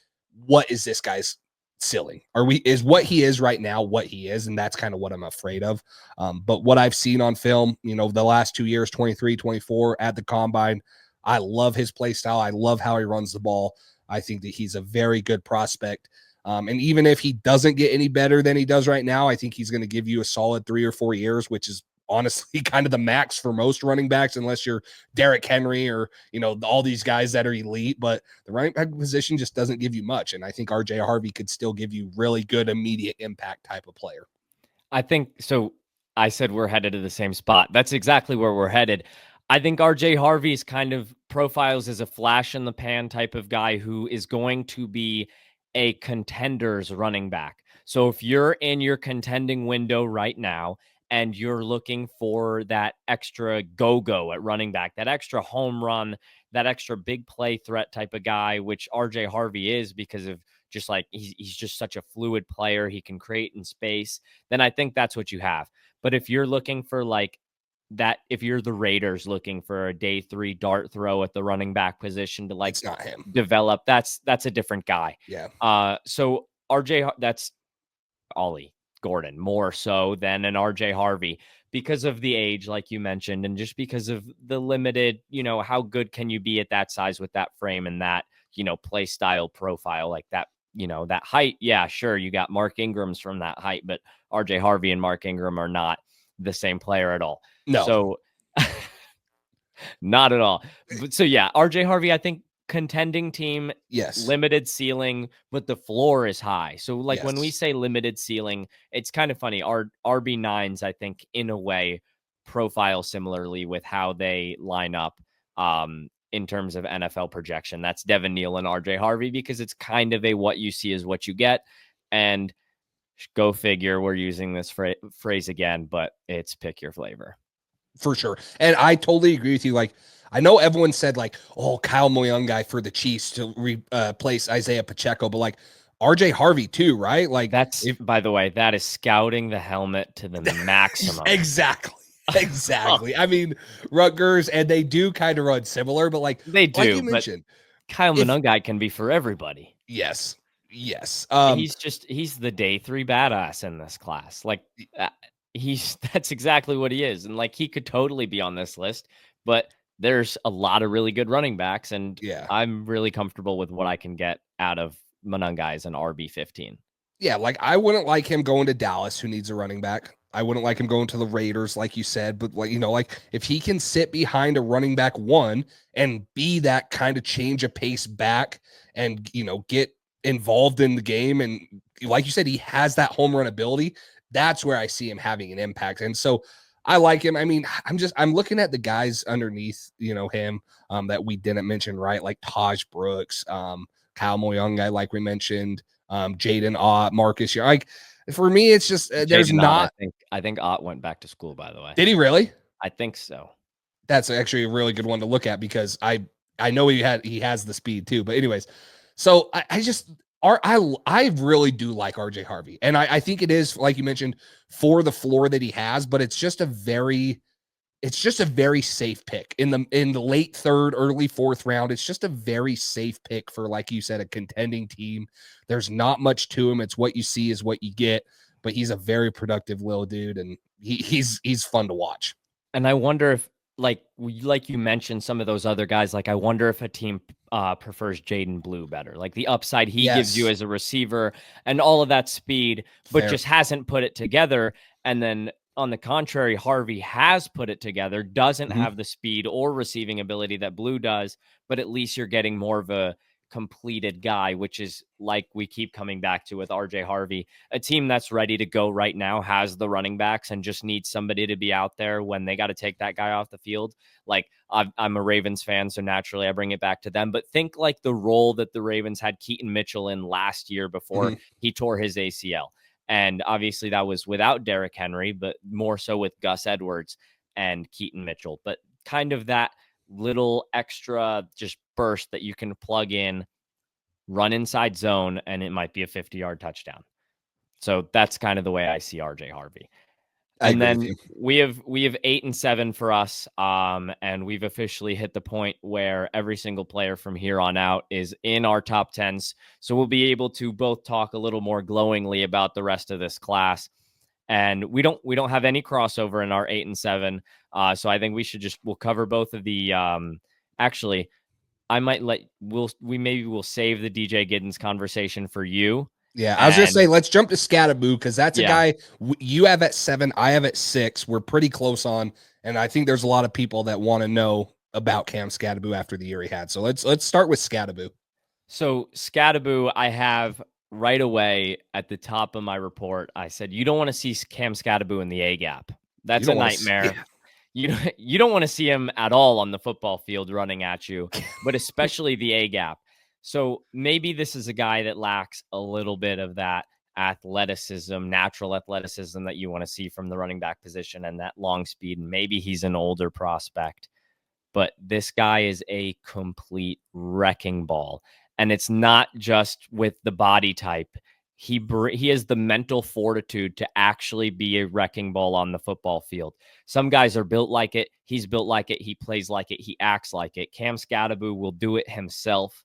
[SPEAKER 1] what is this guy's ceiling? Is what he is right now what he is? And that's kind of what I'm afraid of. But what I've seen on film, the last 2 years, 23, 24 at the combine, I love his play style. I love how he runs the ball. I think that he's a very good prospect. And even if he doesn't get any better than he does right now, I think he's going to give you a solid 3 or 4 years, which is honestly kind of the max for most running backs, unless you're Derrick Henry or, all these guys that are elite. But the running back position just doesn't give you much. And I think RJ Harvey could still give you really good immediate impact type of player.
[SPEAKER 2] I think so. I said we're headed to the same spot. That's exactly where we're headed. I think RJ Harvey's kind of profiles as a flash in the pan type of guy who is going to be a contender's running back. So if you're in your contending window right now and you're looking for that extra go-go at running back, that extra home run, that extra big play threat type of guy, which RJ Harvey is because of just like he's just such a fluid player. He can create in space. Then I think that's what you have. But if you're looking for like that, if you're the Raiders looking for a day 3 dart throw at the running back position to like
[SPEAKER 1] it's not him.
[SPEAKER 2] Develop, that's a different guy.
[SPEAKER 1] Yeah.
[SPEAKER 2] So RJ, that's Ollie Gordon more so than an RJ Harvey because of the age, like you mentioned, and just because of the limited, how good can you be at that size with that frame and that, play style profile like that, that height. Yeah, sure. You got Mark Ingram's from that height, but RJ Harvey and Mark Ingram are not the same player at all.
[SPEAKER 1] No.
[SPEAKER 2] So not at all. But so yeah, RJ Harvey, I think contending team,
[SPEAKER 1] yes,
[SPEAKER 2] limited ceiling, but the floor is high. So like
[SPEAKER 1] yes.
[SPEAKER 2] when we say limited ceiling, it's kind of funny. Our RB9s, I think, in a way, profile similarly with how they line up in terms of NFL projection. That's Devin Neal and RJ Harvey because it's kind of a what you see is what you get. And go figure, we're using this phrase again, but it's pick your flavor.
[SPEAKER 1] For sure. And I totally agree with you. Like, I know everyone said like, oh, Kyle Moyungai for the Chiefs to replace Isaiah Pacheco, but like RJ Harvey too, right? Like
[SPEAKER 2] that's, by the way, that is scouting the helmet to the maximum.
[SPEAKER 1] Exactly. I mean, Rutgers, and they do kind of run similar, but like
[SPEAKER 2] they do.
[SPEAKER 1] Like you mentioned,
[SPEAKER 2] Kyle Moyungai can be for everybody.
[SPEAKER 1] Yes.
[SPEAKER 2] He's the day 3 badass in this class. Like that's exactly what he is. And like, he could totally be on this list, but there's a lot of really good running backs. And
[SPEAKER 1] yeah,
[SPEAKER 2] I'm really comfortable with what I can get out of Moyungai as an RB15.
[SPEAKER 1] Yeah. Like I wouldn't like him going to Dallas, who needs a running back. I wouldn't like him going to the Raiders, like you said, but like, like if he can sit behind a running back 1 and be that kind of change of pace back and, get involved in the game. And like you said, he has that home run ability. That's where I see him having an impact. And so I like him. I mean, I'm looking at the guys underneath, him that we didn't mention, right? Like Taj Brooks, Kyle Moyungai, like we mentioned, Jaden Ott, Marcus. Like for me, it's just there's
[SPEAKER 2] Jaden
[SPEAKER 1] not.
[SPEAKER 2] Ott, I think Ott went back to school, by the way.
[SPEAKER 1] Did he really?
[SPEAKER 2] I think so.
[SPEAKER 1] That's actually a really good one to look at because I know he has the speed too. But anyways, so I really do like RJ Harvey. And I think it is, like you mentioned, for the floor that he has, but it's just a very safe pick in the late 3rd, early 4th round. It's just a very safe pick for, like you said, a contending team. There's not much to him. It's what you see is what you get, but he's a very productive little dude and he's fun to watch.
[SPEAKER 2] And I wonder if, like you mentioned, some of those other guys, like I wonder if a team prefers Jaden Blue better, like the upside he gives you
[SPEAKER 1] Yes,
[SPEAKER 2] as a receiver and all of that speed, but
[SPEAKER 1] fair.
[SPEAKER 2] just hasn't put it together. And then on the contrary, Harvey has put it together, doesn't
[SPEAKER 1] Mhm.
[SPEAKER 2] have the speed or receiving ability that Blue does, but at least you're getting more of a completed guy, which is like we keep coming back to with RJ Harvey. A team that's ready to go right now has the running backs and just needs somebody to be out there when they got to take that guy off the field. Like I'm a Ravens fan, so naturally I bring it back to them. But think like the role that the Ravens had Keaton Mitchell in last year before
[SPEAKER 1] Mhm.
[SPEAKER 2] he tore his ACL. And obviously that was without Derrick Henry, but more so with Gus Edwards and Keaton Mitchell. But kind of that little extra just burst that you can plug in, run inside zone, and it might be a 50-yard touchdown. So that's kind of the way I see RJ Harvey.
[SPEAKER 1] I
[SPEAKER 2] And
[SPEAKER 1] agree with
[SPEAKER 2] then
[SPEAKER 1] you.
[SPEAKER 2] we have 8 and 7 for us. And we've officially hit the point where every single player from here on out is in our top tens. So we'll be able to both talk a little more glowingly about the rest of this class. And we don't have any crossover in our 8 and 7. So I think we'll cover both of the actually I might let we maybe will save the DJ Giddens conversation for you.
[SPEAKER 1] Yeah, I was gonna say
[SPEAKER 2] And
[SPEAKER 1] let's jump to Scattaboo because that's a
[SPEAKER 2] yeah,
[SPEAKER 1] guy you have at 7, I have at 6. We're pretty close on, and I think there's a lot of people that want to know about Cam Scattaboo after the year he had. So let's start with Scattaboo.
[SPEAKER 2] so Scattaboo, I have right away at the top of my report. I said you don't want to see Cam Scattaboo in the A gap.
[SPEAKER 1] You
[SPEAKER 2] That's a
[SPEAKER 1] don't want to,
[SPEAKER 2] nightmare.
[SPEAKER 1] yeah,
[SPEAKER 2] You don't want to see him at all on the football field running at you, but especially the A gap. So maybe this is a guy that lacks a little bit of that athleticism, natural athleticism that you want to see from the running back position and that long speed. And maybe he's an older prospect, but this guy is a complete wrecking ball. And it's not just with the body type. He has the mental fortitude to actually be a wrecking ball on the football field. Some guys are built like it. He's built like it. He plays like it. He acts like it. Cam Scattaboo will do it himself.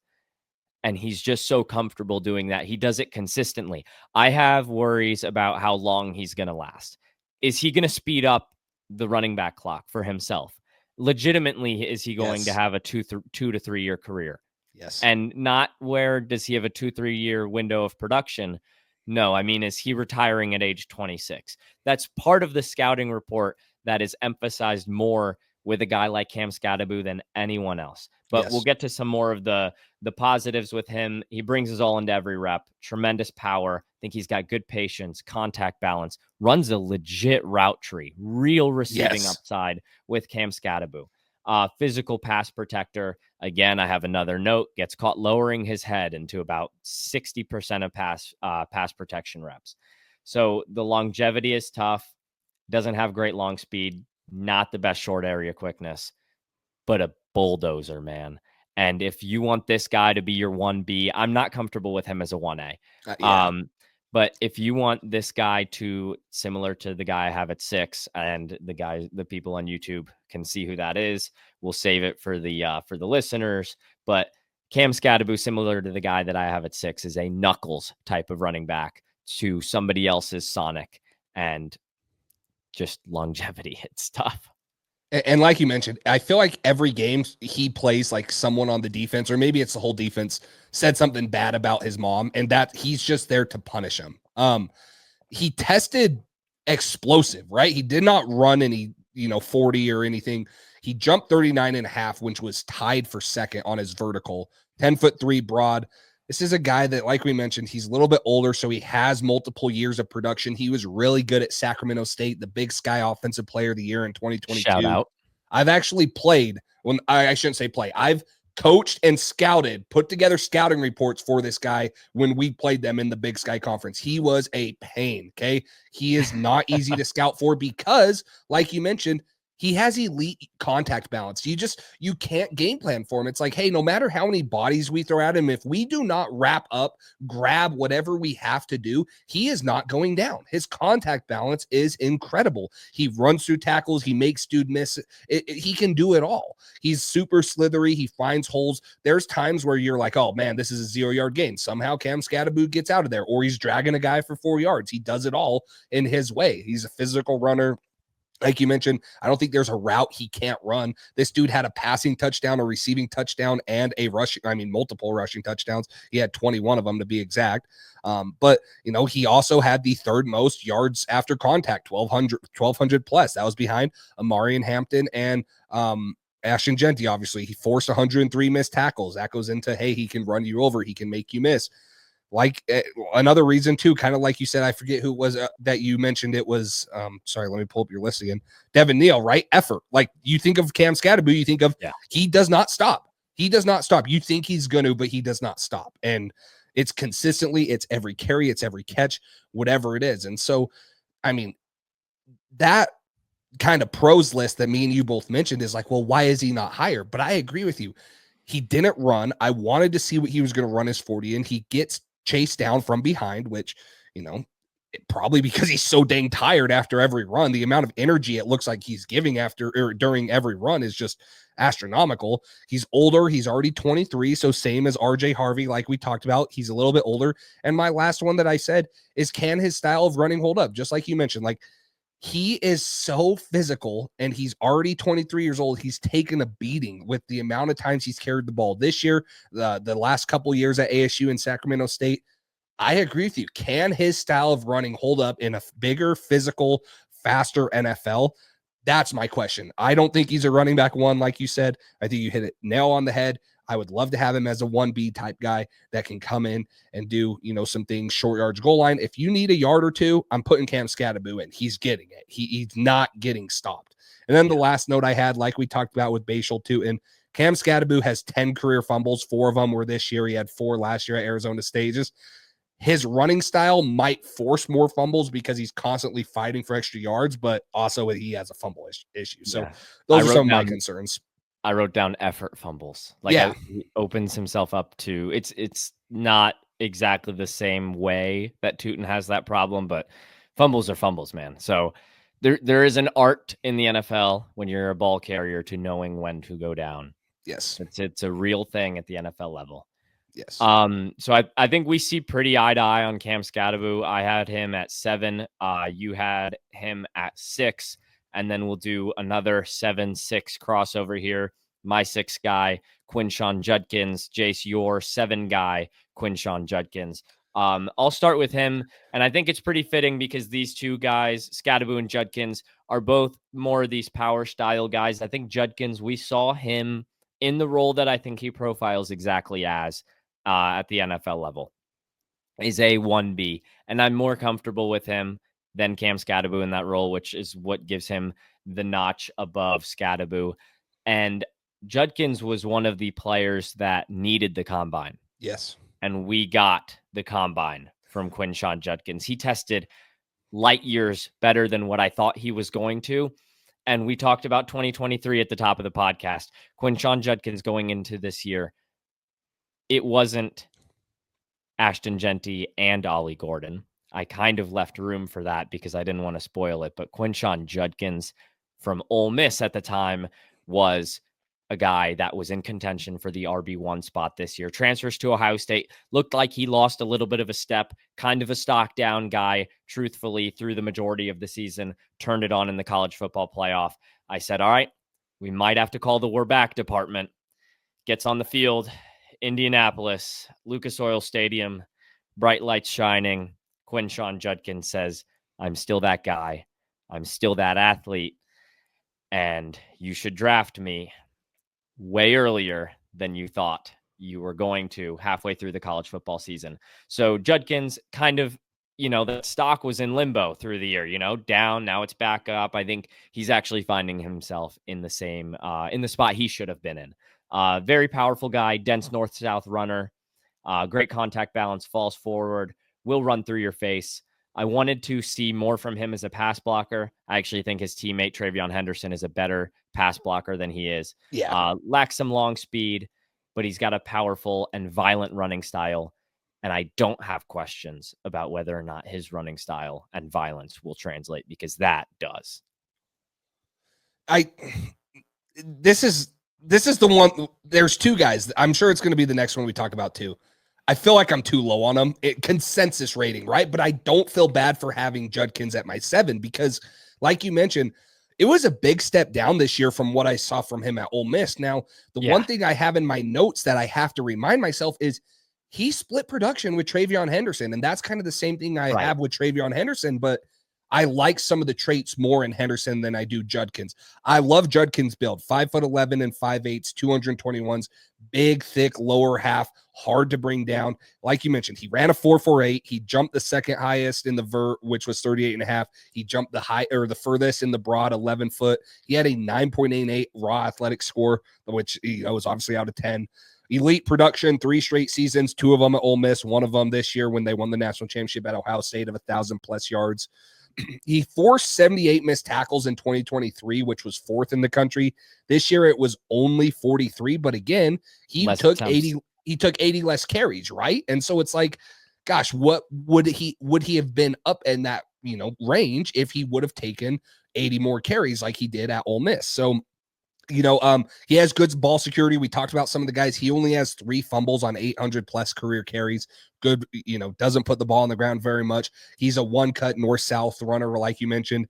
[SPEAKER 2] And he's just so comfortable doing that. He does it consistently. I have worries about how long he's going to last. Is he going to speed up the running back clock for himself? Legitimately, is he going to
[SPEAKER 1] yes,
[SPEAKER 2] have a 2 to 3 year career?
[SPEAKER 1] yes,
[SPEAKER 2] And not where does he have a 2 3 year window of production? No, I mean, is he retiring at age 26? That's part of the scouting report that is emphasized more with a guy like Cam Scattaboo than anyone else. But we'll
[SPEAKER 1] yes,
[SPEAKER 2] get to some more of the positives with him. He brings his all into every rep, tremendous power. I think he's got good patience, contact balance, runs a legit route tree, real receiving
[SPEAKER 1] yes,
[SPEAKER 2] upside with Cam Scattaboo. Physical pass protector. Again, I have another note. Gets caught lowering his head into about 60% of pass protection reps. So the longevity is tough. Doesn't have great long speed. Not the best short area quickness, but a bulldozer, man. And if you want this guy to be your 1B, I'm not comfortable with him as a 1A.
[SPEAKER 1] yeah.
[SPEAKER 2] But if you want this guy to similar to the guy I have at 6, and the people on YouTube can see who that is, we'll save it for the listeners. But Cam Scattaboo, similar to the guy that I have at 6, is a knuckles type of running back to somebody else's Sonic, and just longevity. It's tough.
[SPEAKER 1] And like you mentioned, I feel like every game he plays, like someone on the defense, or maybe it's the whole defense, said something bad about his mom, and that he's just there to punish him. He tested explosive, right? He did not run any, 40 or anything. He jumped 39.5, which was tied for second on his vertical, 10'3" broad. This is a guy that, like we mentioned, he's a little bit older, so he has multiple years of production. He was really good at Sacramento State, the Big Sky Offensive Player of the Year in
[SPEAKER 2] Shout
[SPEAKER 1] 2022.
[SPEAKER 2] out.
[SPEAKER 1] I've actually played when I shouldn't say play. I've coached and scouted, put together scouting reports for this guy when we played them in the Big Sky Conference. He was a pain. Okay. He is not easy to scout for because, like you mentioned, he has elite contact balance. You can't game plan for him. It's like, hey, no matter how many bodies we throw at him, if we do not wrap up, grab whatever we have to do, he is not going down. His contact balance is incredible. He runs through tackles. He makes dude miss. He can do it all. He's super slithery. He finds holes. There's times where you're like, oh man, this is a 0-yard gain. Somehow Cam Scattaboo gets out of there, or he's dragging a guy for 4 yards. He does it all in his way. He's a physical runner. Like you mentioned, I don't think there's a route he can't run. This dude had a passing touchdown, a receiving touchdown, and multiple rushing touchdowns. He had 21 of them to be exact. But, he also had the third most yards after contact, 1,200 plus. That was behind Amarian Hampton and Ashton Jeanty. Obviously, he forced 103 missed tackles. That goes into, hey, he can run you over. He can make you miss. Like another reason too, kind of like you said, I forget who it was that you mentioned. It was, sorry, let me pull up your list again. Devin Neal, right? Effort. Like you think of Cam Scadaboo, you think of, he does not stop. He does not stop. You think he's going to, but he does not stop. And it's consistently, it's every carry, it's every catch, whatever it is. And so, that kind of pros list that me and you both mentioned is like, well, why is he not higher? But I agree with you. He didn't run. I wanted to see what he was going to run his 40, and he gets chased down from behind, which, probably because he's so dang tired after every run. The amount of energy it looks like he's giving after or during every run is just astronomical. He's older. He's already 23. So same as RJ Harvey, like we talked about, he's a little bit older. And my last one that I said is, can his style of running hold up? Just like you mentioned, like he is so physical and he's already 23 years old. He's taken a beating with the amount of times he's carried the ball this year, the last couple of years at ASU and Sacramento State. I agree with you. Can his style of running hold up in a bigger, physical, faster NFL? That's my question. I don't think he's a running back one, like you said. I think you hit it nail on the head. I would love to have him as a 1B type guy that can come in and do, some things short yards, goal line. If you need a yard or two, I'm putting Cam Scadaboo in. He's getting it. He's not getting stopped. And then the last note I had, like we talked about with Bashal too, and Cam Scadaboo has 10 career fumbles. 4 of them were this year. He had 4 last year at Arizona State. His running style might force more fumbles because he's constantly fighting for extra yards, but also he has a fumble issue. So those are some of my concerns.
[SPEAKER 2] I wrote down effort fumbles. He opens himself up to it's not exactly the same way that Tootin has that problem, but fumbles are fumbles, man. So there is an art in the NFL when you're a ball carrier to knowing when to go down.
[SPEAKER 1] Yes.
[SPEAKER 2] It's a real thing at the NFL level.
[SPEAKER 1] Yes.
[SPEAKER 2] So I think we see pretty eye to eye on Cam Scadaboo. I had him at 7. You had him at 6. And then we'll do another 7-6 crossover here. My 6 guy, Quinshon Judkins. Jace, your 7 guy, Quinshon Judkins. I'll start with him. And I think it's pretty fitting because these two guys, Scadaboo and Judkins, are both more of these power style guys. I think Judkins, we saw him in the role that I think he profiles exactly as at the NFL level, is a 1B. And I'm more comfortable with him than Cam Scadaboo in that role, which is what gives him the notch above Scadaboo. And Judkins was one of the players that needed the combine.
[SPEAKER 1] Yes.
[SPEAKER 2] And we got the combine from Quinshon Judkins. He tested light years better than what I thought he was going to. And we talked about 2023 at the top of the podcast. Quinshon Judkins going into this year, it wasn't Ashton Jeanty and Ollie Gordon. I kind of left room for that because I didn't want to spoil it. But Quinshon Judkins from Ole Miss at the time was a guy that was in contention for the RB1 spot this year. Transfers to Ohio State. Looked like he lost a little bit of a step. Kind of a stock down guy, truthfully, through the majority of the season. Turned it on in the college football playoff. I said, all right, we might have to call the we're back department. Gets on the field. Indianapolis, Lucas Oil Stadium, bright lights shining. Quinshon Judkins says, I'm still that guy. I'm still that athlete. And you should draft me way earlier than you thought you were going to halfway through the college football season. So Judkins kind of, the stock was in limbo through the year, down. Now it's back up. I think he's actually finding himself in the same, in the spot he should have been in. Very powerful guy, dense north-south runner, great contact balance, falls forward, will run through your face. I wanted to see more from him as a pass blocker. I actually think his teammate Travion Henderson is a better pass blocker than he is.
[SPEAKER 1] Yeah.
[SPEAKER 2] Lacks some long speed, but he's got a powerful and violent running style. And I don't have questions about whether or not his running style and violence will translate, because that does.
[SPEAKER 1] This is the one. There's 2 guys. I'm sure it's going to be the next one we talk about too. I feel like I'm too low on them. Consensus rating, right? But I don't feel bad for having Judkins at my 7 because, like you mentioned, it was a big step down this year from what I saw from him at Ole Miss. Now, the one thing I have in my notes that I have to remind myself is he split production with TreVeyon Henderson, and that's kind of the same thing I have with TreVeyon Henderson, but I like some of the traits more in Henderson than I do Judkins. I love Judkins' build, 5'11" and 5'8", 221s, big, thick, lower half, hard to bring down. Like you mentioned, he ran a 4.48. He jumped the second highest in the vert, which was 38.5. He jumped the furthest in the broad, 11 foot. He had a 9.88 raw athletic score, which was obviously out of 10. Elite production, 3 straight seasons, 2 of them at Ole Miss, 1 of them this year when they won the national championship at Ohio State of 1,000+ yards. He forced 78 missed tackles in 2023, which was 4th in the country. This year it was only 43, but again, he took 80 less carries, right? And so it's like, gosh, what would he have been up in that, range if he would have taken 80 more carries like he did at Ole Miss? So he has good ball security. We talked about some of the guys. He only has 3 fumbles on 800+ career carries. Good, doesn't put the ball on the ground very much. He's a one-cut north-south runner, like you mentioned.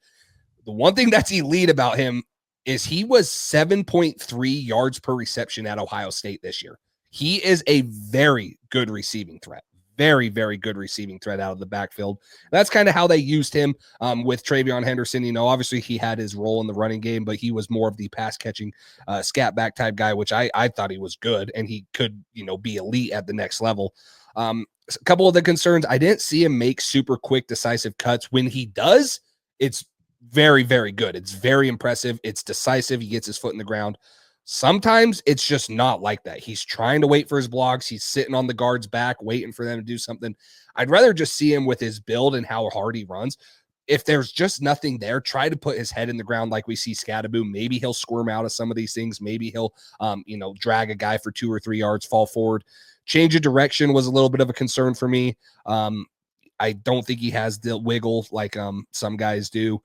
[SPEAKER 1] The one thing that's elite about him is he was 7.3 yards per reception at Ohio State this year. He is a very good receiving threat. Very, very good receiving threat out of the backfield. That's kind of how they used him with TreVeyon Henderson. Obviously he had his role in the running game, but he was more of the pass catching scat back type guy, which I thought he was good, and he could, be elite at the next level. A couple of the concerns, I didn't see him make super quick, decisive cuts. When he does, it's very, very good. It's very impressive. It's decisive. He gets his foot in the ground. Sometimes it's just not like that. He's trying to wait for his blocks. He's sitting on the guard's back, waiting for them to do something. I'd rather just see him with his build and how hard he runs. If there's just nothing there, try to put his head in the ground like we see Scatterboom. Maybe he'll squirm out of some of these things. Maybe he'll, drag a guy for 2 or 3 yards, fall forward. Change of direction was a little bit of a concern for me. I don't think he has the wiggle like some guys do.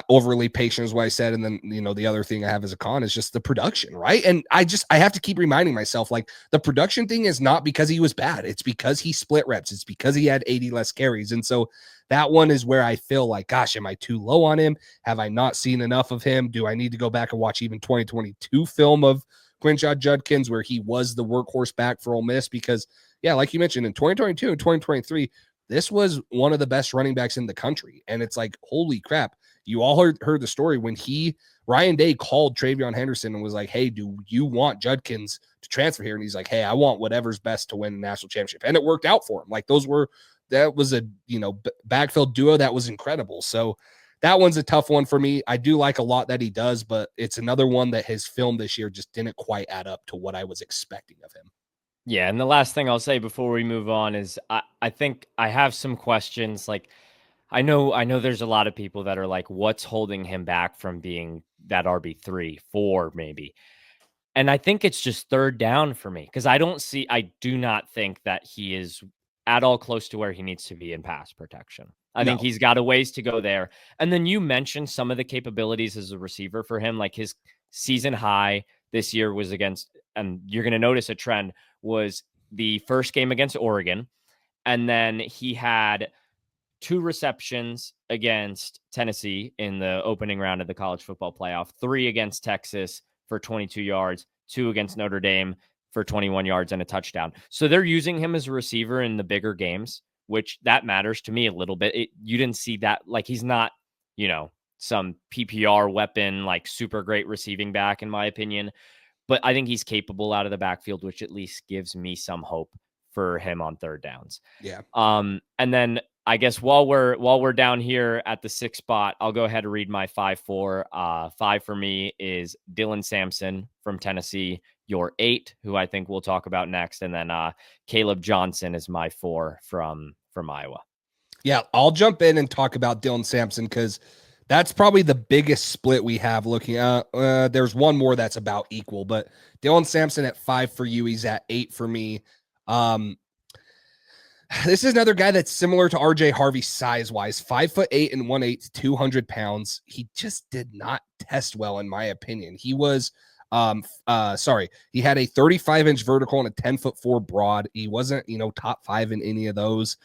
[SPEAKER 1] Overly patient is what I said. And then, the other thing I have as a con is just the production, right? And I have to keep reminding myself, like, the production thing is not because he was bad. It's because he split reps. It's because he had 80 less carries. And so that one is where I feel like, gosh, am I too low on him? Have I not seen enough of him? Do I need to go back and watch even 2022 film of Quinshon Judkins where he was the workhorse back for Ole Miss? Because, yeah, like you mentioned, in 2022 and 2023, this was one of the best running backs in the country. And it's like, holy crap. You all heard the story when Ryan Day called TreVeyon Henderson and was like, hey, do you want Judkins to transfer here? And he's like, hey, I want whatever's best to win the national championship. And it worked out for him. Like that was a, backfield duo that was incredible. So that one's a tough one for me. I do like a lot that he does, but it's another one that his film this year just didn't quite add up to what I was expecting of him.
[SPEAKER 2] Yeah. And the last thing I'll say before we move on is I think I have some questions. Like, I know there's a lot of people that are like, what's holding him back from being that RB3, 4 maybe? And I think it's just third down for me because I do not think that he is at all close to where he needs to be in pass protection. I think he's got a ways to go there. And then you mentioned some of the capabilities as a receiver for him, like his season high this year was against, and you're going to notice a trend, was the first game against Oregon. And then he had 2 receptions against Tennessee in the opening round of the college football playoff, 3 against Texas for 22 yards, 2 against Notre Dame for 21 yards and a touchdown. So they're using him as a receiver in the bigger games, which that matters to me a little bit. You didn't see that. Like, he's not, some PPR weapon, like super great receiving back, in my opinion. But I think he's capable out of the backfield, which at least gives me some hope for him on third downs.
[SPEAKER 1] Yeah.
[SPEAKER 2] And then I guess while we're down here at the 6th spot, I'll go ahead and read my 5-4. 5 for me is Dylan Sampson from Tennessee. Your 8, who I think we'll talk about next, and then Caleb Johnson is my 4 from Iowa.
[SPEAKER 1] Yeah, I'll jump in and talk about Dylan Sampson because that's probably the biggest split we have looking at. There's one more that's about equal, but Dylan Sampson at 5 for you. He's at 8 for me. This is another guy that's similar to RJ Harvey size-wise, 5'8" and 1/8, 200 pounds. He just did not test well, in my opinion. He was, he had a 35-inch vertical and a 10'4" broad. He wasn't, top 5 in any of those.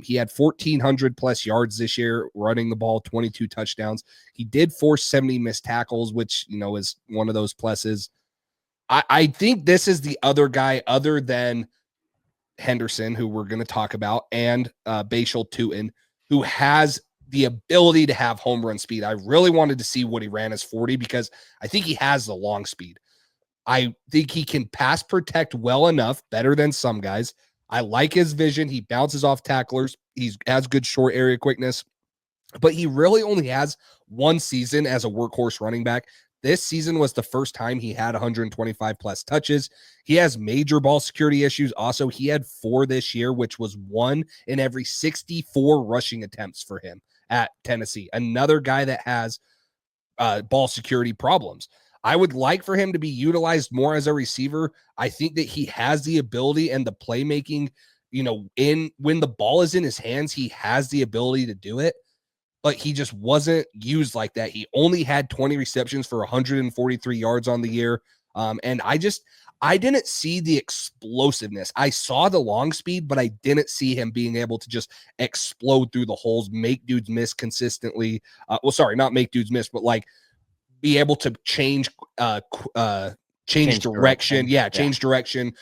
[SPEAKER 1] He had 1,400 plus yards this year, running the ball, 22 touchdowns. He did force 70 missed tackles, which, is one of those pluses. I think this is the other guy other than Henderson, who we're going to talk about, and Bashal Tutin, who has the ability to have home run speed. I really wanted to see what he ran as 40 because I think he has the long speed. I think he can pass protect well enough, better than some guys. I like his vision. He bounces off tacklers. He has good short area quickness, but he really only has one season as a workhorse running back. This season was the first time he had 125 plus touches. He has major ball security issues. Also, he had 4 this year, which was 1 in every 64 rushing attempts for him at Tennessee. Another guy that has ball security problems. I would like for him to be utilized more as a receiver. I think that he has the ability and the playmaking, in when the ball is in his hands, he has the ability to do it, but he just wasn't used like that. He only had 20 receptions for 143 yards on the year. And I didn't see the explosiveness. I saw the long speed, but I didn't see him being able to just explode through the holes, make dudes miss consistently. Not make dudes miss, but like be able to change direction. Yeah, change direction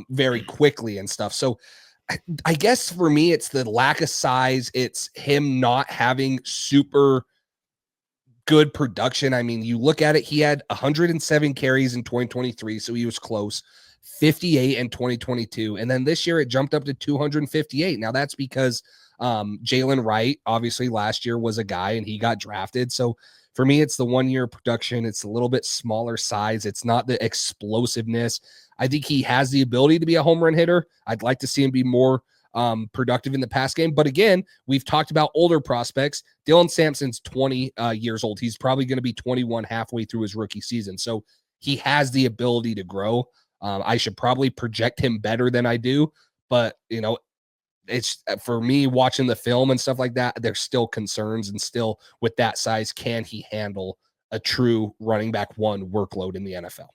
[SPEAKER 1] very quickly and stuff. So I guess for me, it's the lack of size. It's him not having super good production. I mean, you look at it, he had 107 carries in 2023, so he was close. 58 in 2022. And then this year it jumped up to 258. Now that's because Jalen Wright, obviously last year was a guy and he got drafted. So for me, it's the 1 year production. It's a little bit smaller size. It's not the explosiveness. I think he has the ability to be a home run hitter. I'd like to see him be more productive in the pass game. But again, we've talked about older prospects. Dylan Sampson's 20 years old. He's probably going to be 21 halfway through his rookie season. So he has the ability to grow. I should probably project him better than I do. But, it's for me watching the film and stuff like that, there's still concerns, and still with that size, can he handle a true running back 1 workload in the NFL?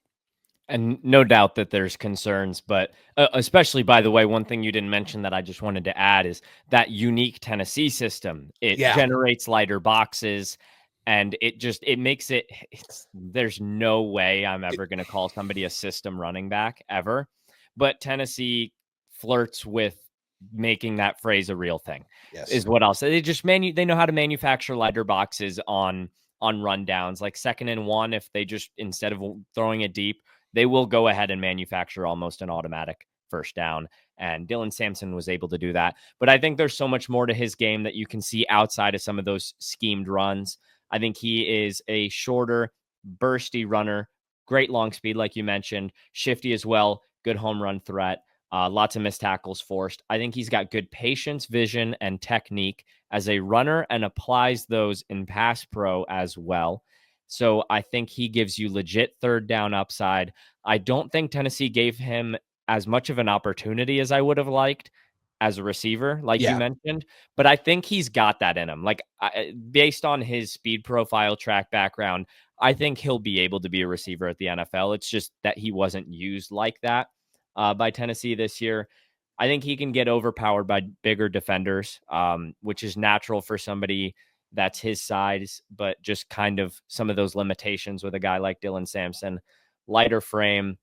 [SPEAKER 2] And no doubt that there's concerns, but especially, by the way, one thing you didn't mention that I just wanted to add is that unique Tennessee system. It generates lighter boxes, and it makes there's no way I'm ever going to call somebody a system running back ever, but Tennessee flirts with making that phrase a real thing.
[SPEAKER 1] Yes.
[SPEAKER 2] Is what I'll say. They know how to manufacture lighter boxes on rundowns, like 2nd and 1. If they just, instead of throwing it deep, they will go ahead and manufacture almost an automatic first down. And Dylan Sampson was able to do that. But I think there's so much more to his game that you can see outside of some of those schemed runs. I think he is a shorter, bursty runner, great long speed, like you mentioned, shifty as well, good home run threat. Lots of missed tackles forced. I think he's got good patience, vision, and technique as a runner, and applies those in pass pro as well. So I think he gives you legit 3rd down upside. I don't think Tennessee gave him as much of an opportunity as I would have liked as a receiver, like you mentioned, but I think he's got that in him. Like, based on his speed profile, track background, I think he'll be able to be a receiver at the NFL. It's just that he wasn't used like that by Tennessee this year. I think he can get overpowered by bigger defenders, which is natural for somebody that's his size, but just kind of some of those limitations with a guy like Dylan Sampson, lighter frame,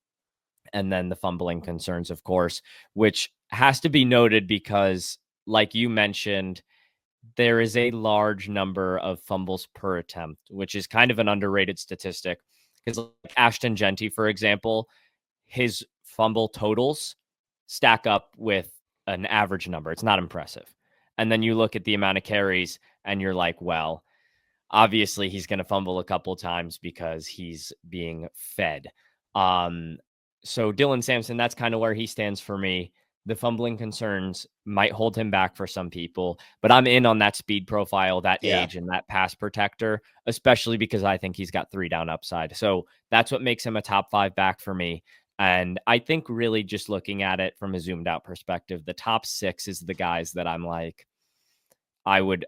[SPEAKER 2] and then the fumbling concerns, of course, which has to be noted because, like you mentioned, there is a large number of fumbles per attempt, which is kind of an underrated statistic. Because like Ashton Genty, for example, his fumble totals stack up with an average number. It's not impressive. And then you look at the amount of carries and you're like, well, obviously he's going to fumble a couple times because he's being fed. So Dylan Sampson, that's kind of where he stands for me. The fumbling concerns might hold him back for some people, but I'm in on that speed profile, that age, and that pass protector, especially because I think he's got 3 down upside. So that's what makes him a top 5 back for me. And I think really just looking at it from a zoomed out perspective, the top 6 is the guys that I'm like, I would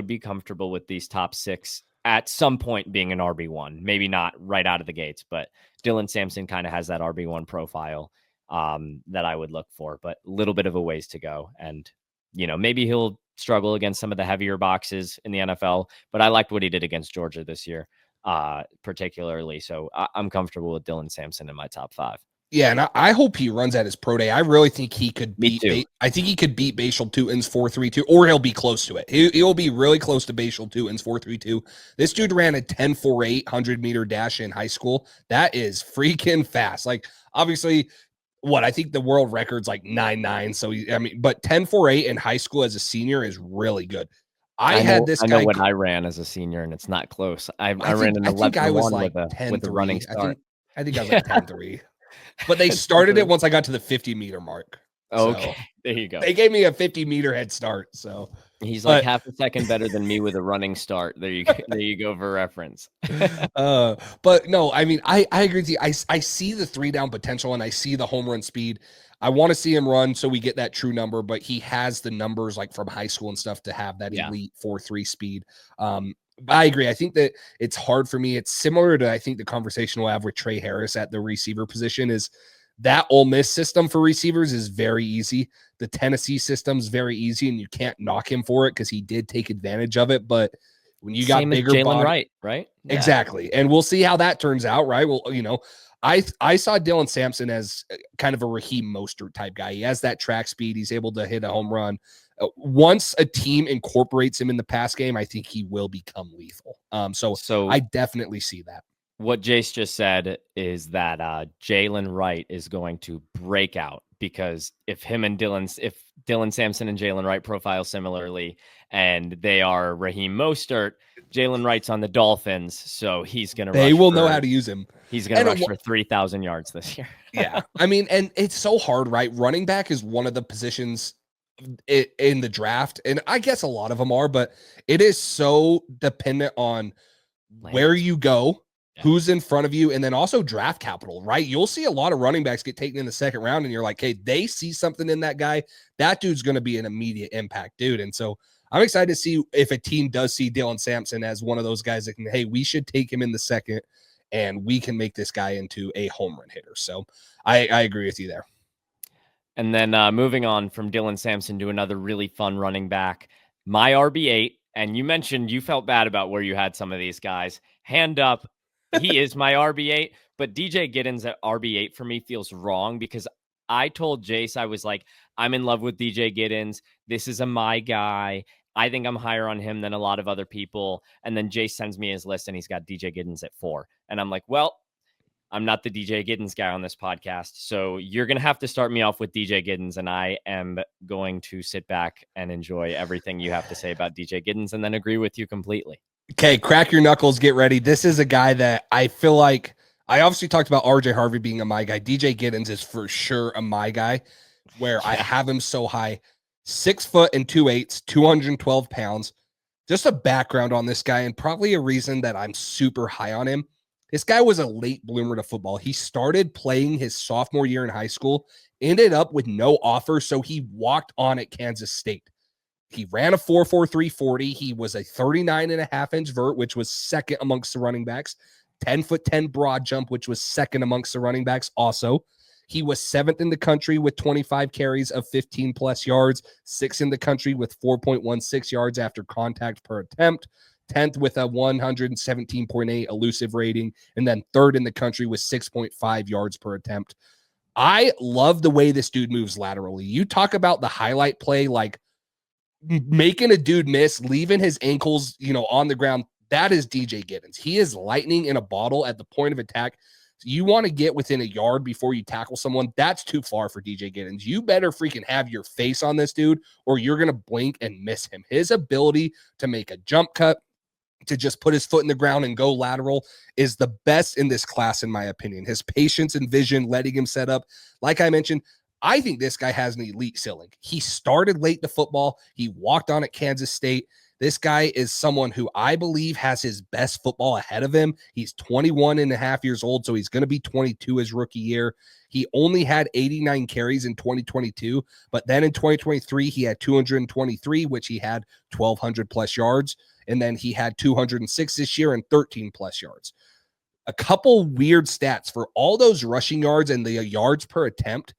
[SPEAKER 2] be comfortable with these top 6 at some point being an RB1, maybe not right out of the gates, but Dylan Sampson kind of has that RB1 profile that I would look for, but a little bit of a ways to go. And maybe he'll struggle against some of the heavier boxes in the NFL, but I liked what he did against Georgia this year, particularly. So I'm comfortable with Dylan Sampson in my top 5.
[SPEAKER 1] Yeah, and I hope he runs at his pro day. I really think he could
[SPEAKER 2] Me too.
[SPEAKER 1] I think he could beat Bashal Tutin's 4.32, or he'll be close to it. He'll be really close to Bashal Tutin's 4.32. This dude ran a 10.48 100-meter dash in high school. That is freaking fast. Like, obviously, I think the world record's like 9.9. So, but 10.48 in high school as a senior is really good. I know
[SPEAKER 2] what I ran as a senior, and it's not close. I ran an 11-1
[SPEAKER 1] think I was like
[SPEAKER 2] with a running start.
[SPEAKER 1] I think I was like 10.3. But they started it once I got to the 50-meter mark.
[SPEAKER 2] Okay, so there you go.
[SPEAKER 1] They gave me a 50-meter head start. So
[SPEAKER 2] he's like half a second better than me with a running start. There you go for reference.
[SPEAKER 1] But no, I mean, I agree with you. I see the 3-down potential, and I see the home run speed. I want to see him run so we get that true number, but he has the numbers like from high school and stuff to have that elite 4.3 speed. I agree. I think that it's hard for me. It's similar to, I think, the conversation we'll have with Trey Harris at the receiver position is that Ole Miss system for receivers is very easy. The Tennessee system is very easy, and you can't knock him for it because he did take advantage of it. But when you got bigger
[SPEAKER 2] Jalen Wright, right?
[SPEAKER 1] Yeah. Exactly. And we'll see how that turns out, right? Well, I saw Dylan Sampson as kind of a Raheem Mostert type guy. He has that track speed. He's able to hit a home run. Once a team incorporates him in the pass game, I think he will become lethal. So I definitely see that.
[SPEAKER 2] What Jace just said is that Jalen Wright is going to break out, because if Dylan Sampson and Jalen Wright profile similarly, and they are Raheem Mostert, Jalen Wright's on the Dolphins, so he's going to.
[SPEAKER 1] They will know how to use him.
[SPEAKER 2] He's going to rush for 3,000 yards this year.
[SPEAKER 1] Yeah, I mean, and it's so hard, right? Running back is one of the positions in the draft, and I guess a lot of them are, but it is so dependent on where you go, who's in front of you, and then also draft capital, right? You'll see a lot of running backs get taken in the second round, and you're like, hey, they see something in that guy. That dude's going to be an immediate impact dude. And so I'm excited to see if a team does see Dylan Sampson as one of those guys that can, hey, we should take him in the second, and we can make this guy into a home run hitter. So I agree with you there.
[SPEAKER 2] And then moving on from Dylan Sampson to another really fun running back, my RB8. And you mentioned you felt bad about where you had some of these guys. Hand up, he is my RB8. But DJ Giddens at RB8 for me feels wrong, because I told Jace, I was like, I'm in love with DJ Giddens. This is my guy. I think I'm higher on him than a lot of other people. And then Jace sends me his list, and he's got DJ Giddens at 4. And I'm like, well, I'm not the DJ Giddens guy on this podcast, so you're going to have to start me off with DJ Giddens, and I am going to sit back and enjoy everything you have to say about DJ Giddens and then agree with you completely.
[SPEAKER 1] Okay, crack your knuckles, get ready. This is a guy that I feel like, I obviously talked about RJ Harvey being a my guy. DJ Giddens is for sure a my guy, where I have him so high. 6 foot and 2/8, 212 pounds. Just a background on this guy, and probably a reason that I'm super high on him. This guy was a late bloomer to football. He started playing his sophomore year in high school, ended up with no offer, so he walked on at Kansas State. He ran a 4.43 40. He was a 39.5-inch vert, which was second amongst the running backs. 10'10" broad jump, which was second amongst the running backs also. He was 7th in the country with 25 carries of 15-plus yards, 6th in the country with 4.16 yards after contact per attempt, 10th with a 117.8 elusive rating, and then 3rd in the country with 6.5 yards per attempt. I love the way this dude moves laterally. You talk about the highlight play, like making a dude miss, leaving his ankles, on the ground. That is DJ Giddens. He is lightning in a bottle at the point of attack. You want to get within a yard before you tackle someone. That's too far for DJ Giddens. You better freaking have your face on this dude, or you're going to blink and miss him. His ability to make a jump cut, to just put his foot in the ground and go lateral, is the best in this class, in my opinion. His patience and vision, letting him set up. Like I mentioned, I think this guy has an elite ceiling. He started late to football. He walked on at Kansas State. This guy is someone who I believe has his best football ahead of him. He's 21 and a half years old, so he's going to be 22 his rookie year. He only had 89 carries in 2022, but then in 2023, he had 223, which he had 1,200 plus yards. And then he had 206 this year and 13 plus yards. A couple weird stats for all those rushing yards and the yards per attempt.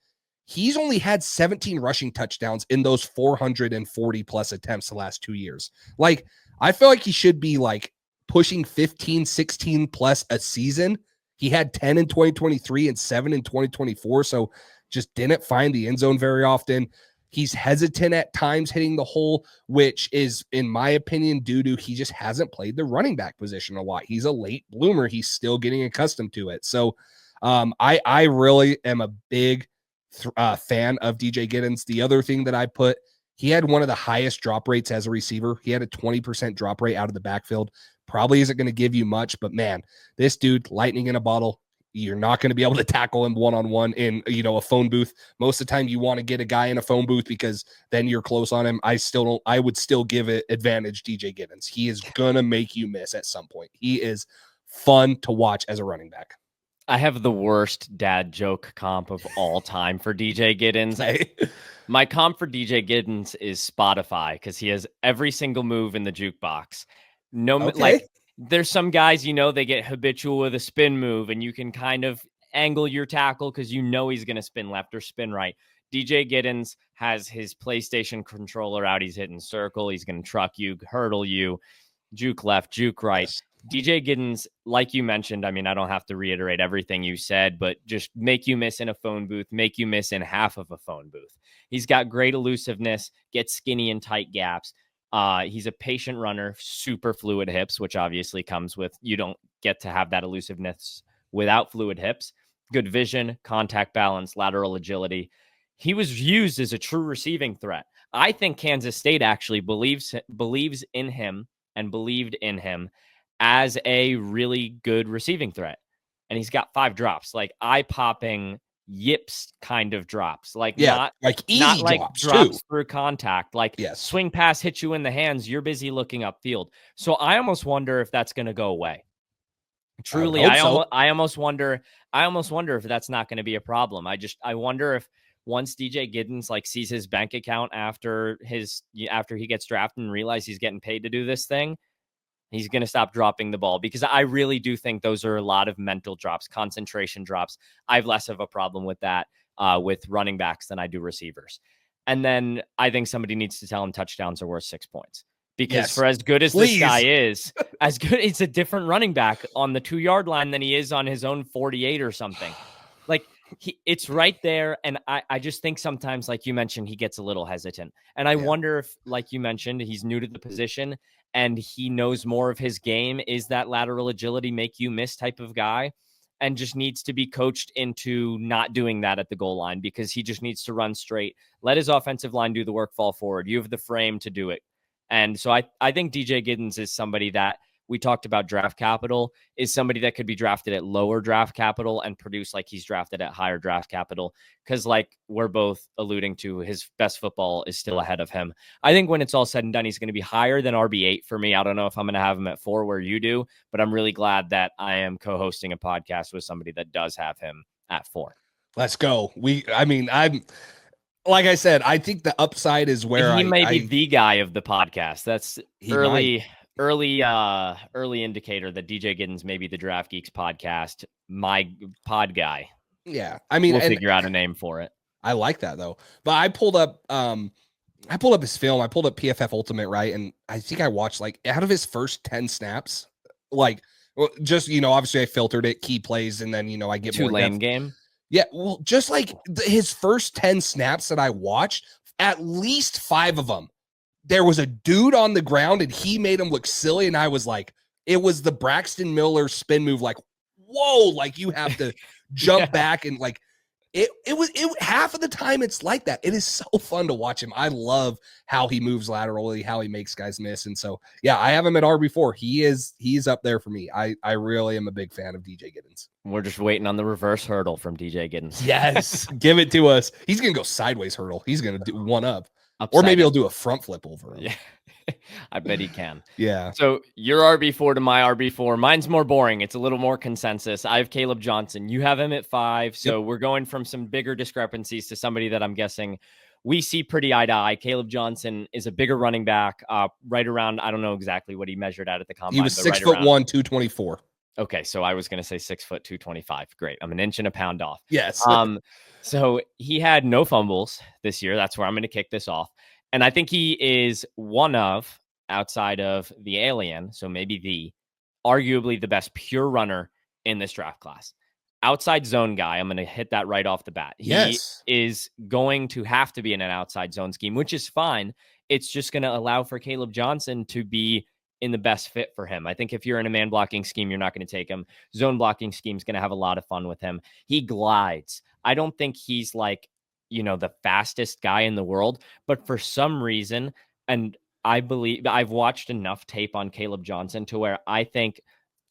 [SPEAKER 1] he's only had 17 rushing touchdowns in those 440 plus attempts the last 2 years. Like, I feel like he should be like pushing 15, 16 plus a season. He had 10 in 2023 and 7 in 2024. So just didn't find the end zone very often. He's hesitant at times hitting the hole, which is, in my opinion, due to he just hasn't played the running back position a lot. He's a late bloomer. He's still getting accustomed to it. So I really am a big fan of DJ Giddens. The other thing that I put, he had one of the highest drop rates as a receiver. He had a 20% drop rate out of the backfield. Probably isn't going to give you much, but man, this dude, lightning in a bottle. You're not going to be able to tackle him one-on-one in, a phone booth. Most of the time you want to get a guy in a phone booth because then you're close on him. I would still give it advantage DJ Giddens. He is going to make you miss at some point. He is fun to watch as a running back.
[SPEAKER 2] I have the worst dad joke comp of all time for DJ Giddens. My comp for DJ Giddens is Spotify because he has every single move in the jukebox. There's some guys, they get habitual with a spin move and you can kind of angle your tackle because he's going to spin left or spin right. DJ Giddens has his PlayStation controller out. He's hitting circle. He's going to truck you, hurdle you, juke left, juke right. Yes. DJ Giddens, like you mentioned, I don't have to reiterate everything you said, but just make you miss in a phone booth, make you miss in half of a phone booth. He's got great elusiveness, gets skinny in tight gaps. He's a patient runner, super fluid hips, which obviously comes with, you don't get to have that elusiveness without fluid hips. Good vision, contact balance, lateral agility. He was used as a true receiving threat. I think Kansas State actually believes in him and believed in him as a really good receiving threat. And he's got 5 drops, like eye-popping yips kind of drops, not
[SPEAKER 1] easy
[SPEAKER 2] drops through contact,
[SPEAKER 1] yes.
[SPEAKER 2] Swing pass hits you in the hands, you're busy looking upfield. So I almost wonder if that's going to go away. Truly, I almost wonder if that's not going to be a problem. I wonder if once DJ Giddens sees his bank account after he gets drafted and realizes he's getting paid to do this thing, he's going to stop dropping the ball, because I really do think those are a lot of mental drops, concentration drops. I have less of a problem with that with running backs than I do receivers. And then I think somebody needs to tell him touchdowns are worth 6 points, because for as good as this guy is, it's a different running back on the 2-yard line than he is on his own 48 or something. It's right there. And I just think sometimes, like you mentioned, he gets a little hesitant. And I wonder if, like you mentioned, he's new to the position and he knows more of his game is that lateral agility, make you miss type of guy, and just needs to be coached into not doing that at the goal line, because he just needs to run straight. Let his offensive line do the work, fall forward. You have the frame to do it. And so I think DJ Giddens is somebody that, we talked about draft capital, is somebody that could be drafted at lower draft capital and produce like he's drafted at higher draft capital. Because like we're both alluding to, his best football is still ahead of him. I think when it's all said and done, he's going to be higher than RB8 for me. I don't know if I'm going to have him at 4 where you do, but I'm really glad that I am co-hosting a podcast with somebody that does have him at 4.
[SPEAKER 1] Let's go. I'm like I said, I think the upside is where
[SPEAKER 2] he may be the guy of the podcast. That's early indicator that DJ Giddens may be the Draft Geeks podcast, my pod guy.
[SPEAKER 1] Yeah.
[SPEAKER 2] We'll figure out a name for it.
[SPEAKER 1] I like that though. But I pulled up his film. I pulled up PFF Ultimate, right? And I think I watched out of his first 10 snaps, obviously I filtered it, key plays, and then, I get more
[SPEAKER 2] lane game.
[SPEAKER 1] Yeah. Well, just his first 10 snaps that I watched, at least 5 of them, there was a dude on the ground and he made him look silly. And I was like, it was the Braxton Miller spin move. Whoa, you have to jump back. And it was half of the time it's like that. It is so fun to watch him. I love how he moves laterally, how he makes guys miss. And so, yeah, I have him at RB4. He's up there for me. I really am a big fan of DJ Giddens.
[SPEAKER 2] We're just waiting on the reverse hurdle from DJ Giddens.
[SPEAKER 1] Yes. Give it to us. He's going to go sideways hurdle. He's going to do one up.
[SPEAKER 2] Upside
[SPEAKER 1] or maybe he'll do a front flip over him.
[SPEAKER 2] Yeah, I bet he can.
[SPEAKER 1] Yeah.
[SPEAKER 2] So your RB4 to my RB4. Mine's more boring. It's a little more consensus. I have Caleb Johnson. You have him at 5. So we're going from some bigger discrepancies to somebody that I'm guessing we see pretty eye to eye. Caleb Johnson is a bigger running back, right around, I don't know exactly what he measured at the combine.
[SPEAKER 1] He was 6'1", 224.
[SPEAKER 2] Okay, so I was going to say 6 foot 225. Great. I'm an inch and a pound off.
[SPEAKER 1] Yes.
[SPEAKER 2] So he had no fumbles this year. That's where I'm going to kick this off. And I think he is one of, outside of the alien, so maybe arguably the best pure runner in this draft class. Outside zone guy, I'm going to hit that right off the bat. He is going to have to be in an outside zone scheme, which is fine. It's just going to allow for Caleb Johnson to be in the best fit for him. I think if you're in a man blocking scheme, you're not going to take him. Zone blocking scheme is going to have a lot of fun with him. He glides. I don't think he's like, the fastest guy in the world, but for some reason, and I believe I've watched enough tape on Caleb Johnson to where I think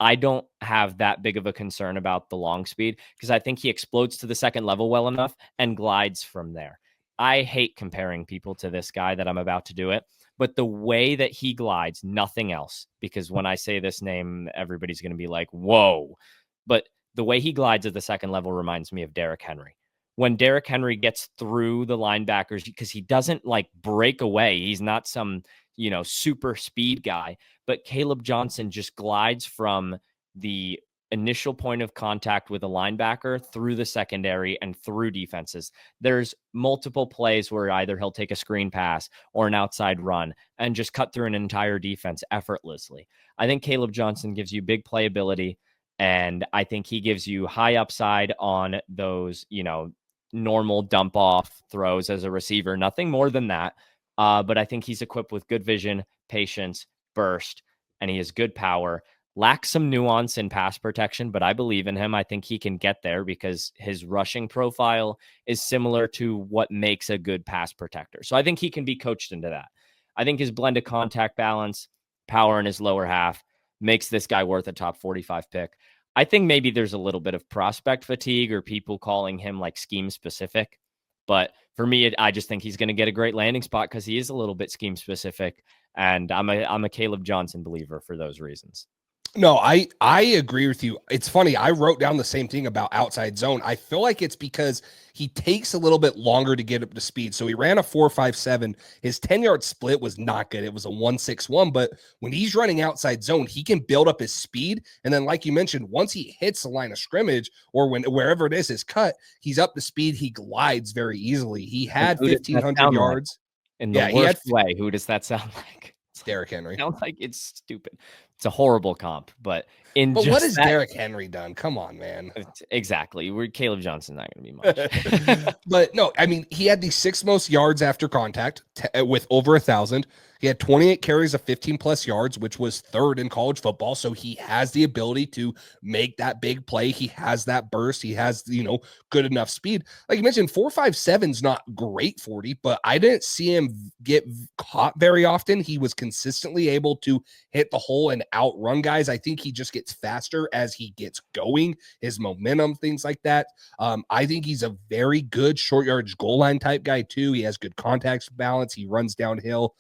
[SPEAKER 2] I don't have that big of a concern about the long speed, because I think he explodes to the second level well enough and glides from there. I hate comparing people to this guy that I'm about to do it, but the way that he glides, nothing else, because when I say this name, everybody's going to be like, whoa. But the way he glides at the second level reminds me of Derrick Henry. When Derrick Henry gets through the linebackers, because he doesn't like break away. He's not some, super speed guy, but Caleb Johnson just glides from the initial point of contact with a linebacker through the secondary and through defenses. There's multiple plays where either he'll take a screen pass or an outside run and just cut through an entire defense effortlessly. I think Caleb Johnson gives you big playability, and I think he gives you high upside on those, normal dump off throws as a receiver, nothing more than that. But I think he's equipped with good vision, patience, burst, and he has good power. Lacks some nuance in pass protection, but I believe in him. I think he can get there because his rushing profile is similar to what makes a good pass protector. So I think he can be coached into that. I think his blend of contact balance, power in his lower half makes this guy worth a top 45 pick. I think maybe there's a little bit of prospect fatigue or people calling him like scheme specific. But for me, I just think he's going to get a great landing spot because he is a little bit scheme specific. And I'm a Caleb Johnson believer for those reasons.
[SPEAKER 1] No, I agree with you. It's funny. I wrote down the same thing about outside zone. I feel like it's because he takes a little bit longer to get up to speed. So he ran a 4.57. His 10-yard split was not good. It was a 1.61. But when he's running outside zone, he can build up his speed. And then, like you mentioned, once he hits the line of scrimmage or wherever it is his cut, he's up to speed. He glides very easily. He had 1,500 yards.
[SPEAKER 2] Like? In the worst way, who does that sound like?
[SPEAKER 1] Derrick Henry.
[SPEAKER 2] Sounds like it's stupid. It's a horrible comp, but
[SPEAKER 1] what has Derrick Henry done? Come on, man.
[SPEAKER 2] Exactly. Caleb Johnson's not going to be
[SPEAKER 1] much. But no, I mean, he had the 6th most yards after contact with over 1,000. He had 28 carries of 15 plus yards, which was 3rd in college football. So he has the ability to make that big play. He has that burst. He has, good enough speed. Like you mentioned, 4.57 is not great 40, but I didn't see him get caught very often. He was consistently able to hit the hole and outrun guys. I think he just gets faster as he gets going, his momentum, things like that. I think he's a very good short yardage goal line type guy too. He has good contact balance. He runs downhill.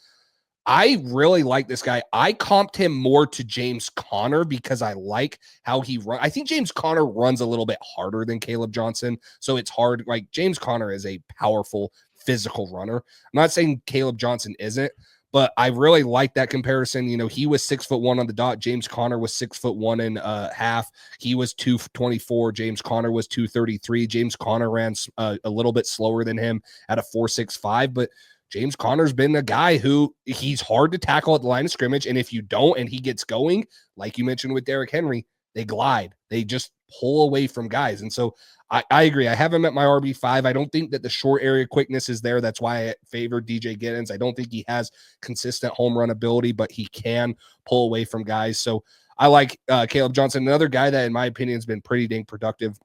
[SPEAKER 1] I really like this guy. I comped him more to James Conner because I like how he runs. I think James Conner runs a little bit harder than Caleb Johnson. So it's hard. Like James Conner is a powerful physical runner. I'm not saying Caleb Johnson isn't, but I really like that comparison. He was 6'1" on the dot. James Conner was 6'1" and half. He was 224. James Conner was 233. James Conner ran a little bit slower than him at a 4.65, but James Conner's been a guy who he's hard to tackle at the line of scrimmage. And if you don't, and he gets going, like you mentioned with Derrick Henry, they glide. They just pull away from guys. And so I agree. I have him at my RB5. I don't think that the short area quickness is there. That's why I favored DJ Giddens. I don't think he has consistent home run ability, but he can pull away from guys. So I like Caleb Johnson, another guy that, in my opinion, has been pretty dang productive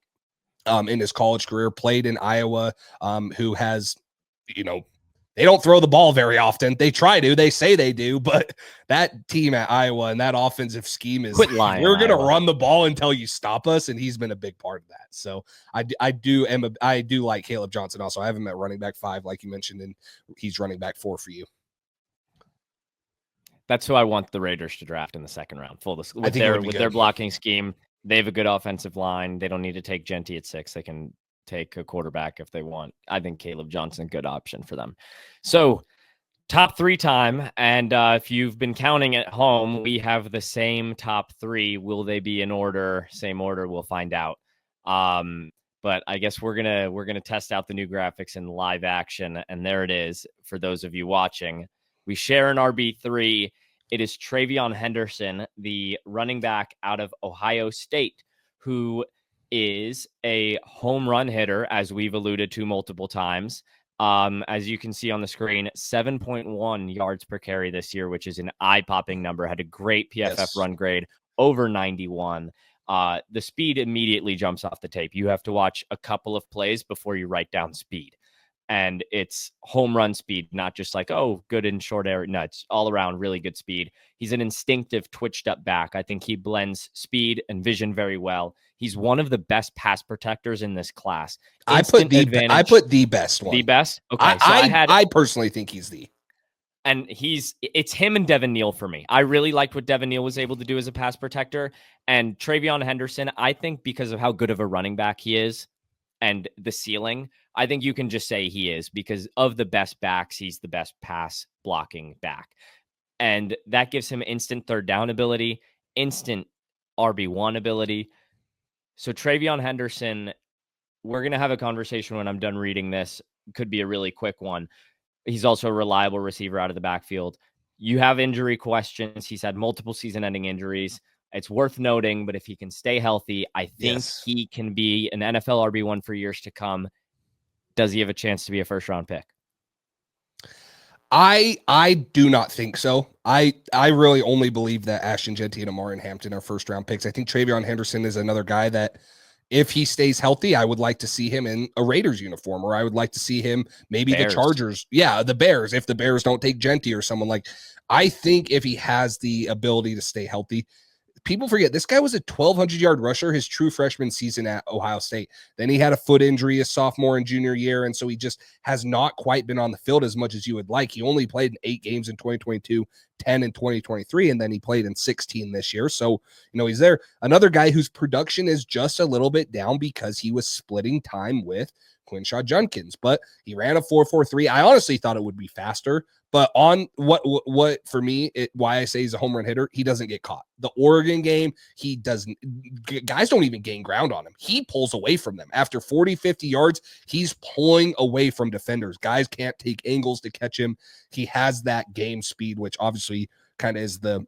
[SPEAKER 1] in his college career, played in Iowa, who has, they don't throw the ball very often. They try to. They say they do, but that team at Iowa and that offensive scheme is we're going to run the ball until you stop us, and he's been a big part of that. So I do like Caleb Johnson also. I have him at running back 5, like you mentioned, and he's running back 4 for you.
[SPEAKER 2] That's who I want the Raiders to draft in the 2nd round. With their blocking scheme, they have a good offensive line. They don't need to take Genty at 6. They can take a quarterback if they want. I think Caleb Johnson, good option for them. So Top three time. And if you've been counting at home, we have the same top three. Will they be in order? Same order? We'll find out. But I guess we're gonna test out the new graphics in live action. And there it is for those of you watching. We share an RB3. It is TreVeyon Henderson, the running back out of Ohio State, who is a home run hitter, as we've alluded to multiple times. As you can see on the screen, 7.1 yards per carry this year, which is an eye-popping number. Had a great PFF run grade, over 91. The speed immediately jumps off the tape. You have to watch a couple of plays before you write down speed. And it's home run speed, not just like, oh, good in short area. No, it's all around really good speed. He's an instinctive, twitched up back. I think he blends speed and vision very well. He's one of the best pass protectors in this class.
[SPEAKER 1] I put the best one.
[SPEAKER 2] The best? Okay.
[SPEAKER 1] I personally think he's the.
[SPEAKER 2] And it's him and Devin Neal for me. I really liked what Devin Neal was able to do as a pass protector. And TreVeyon Henderson, I think because of how good of a running back he is and the ceiling, I think you can just say he is, because of the best backs, he's the best pass blocking back. And that gives him instant third down ability, instant RB1 ability. So TreVeyon Henderson, we're going to have a conversation when I'm done reading this. Could be a really quick one. He's also a reliable receiver out of the backfield. You have injury questions. He's had multiple season-ending injuries. It's worth noting, but if he can stay healthy, I think he can be an NFL RB1 for years to come. Does he have a chance to be a first-round pick?
[SPEAKER 1] I do not think so. I really only believe that Ashton Jeanty and Omarion Hampton are first-round picks. I think TreVeyon Henderson is another guy that, if he stays healthy, I would like to see him in a Raiders uniform, or I would like to see him maybe Bears. The Chargers. Yeah, the Bears, if the Bears don't take Jeanty or someone like. I think if he has the ability to stay healthy, people forget this guy was a 1,200-yard rusher his true freshman season at Ohio State. Then he had a foot injury his sophomore and junior year, and so he just has not quite been on the field as much as you would like. He only played in 8 games in 2022, 10 in 2023, and then he played in 16 this year. So, he's there. Another guy whose production is just a little bit down because he was splitting time with Quinshaw Judkins, but he ran a 4.43. I honestly thought it would be faster, but on what for me, why I say he's a home run hitter, he doesn't get caught. The Oregon game, he doesn't. Guys don't even gain ground on him. He pulls away from them. After 40, 50 yards, he's pulling away from defenders. Guys can't take angles to catch him. He has that game speed, which obviously kind of is the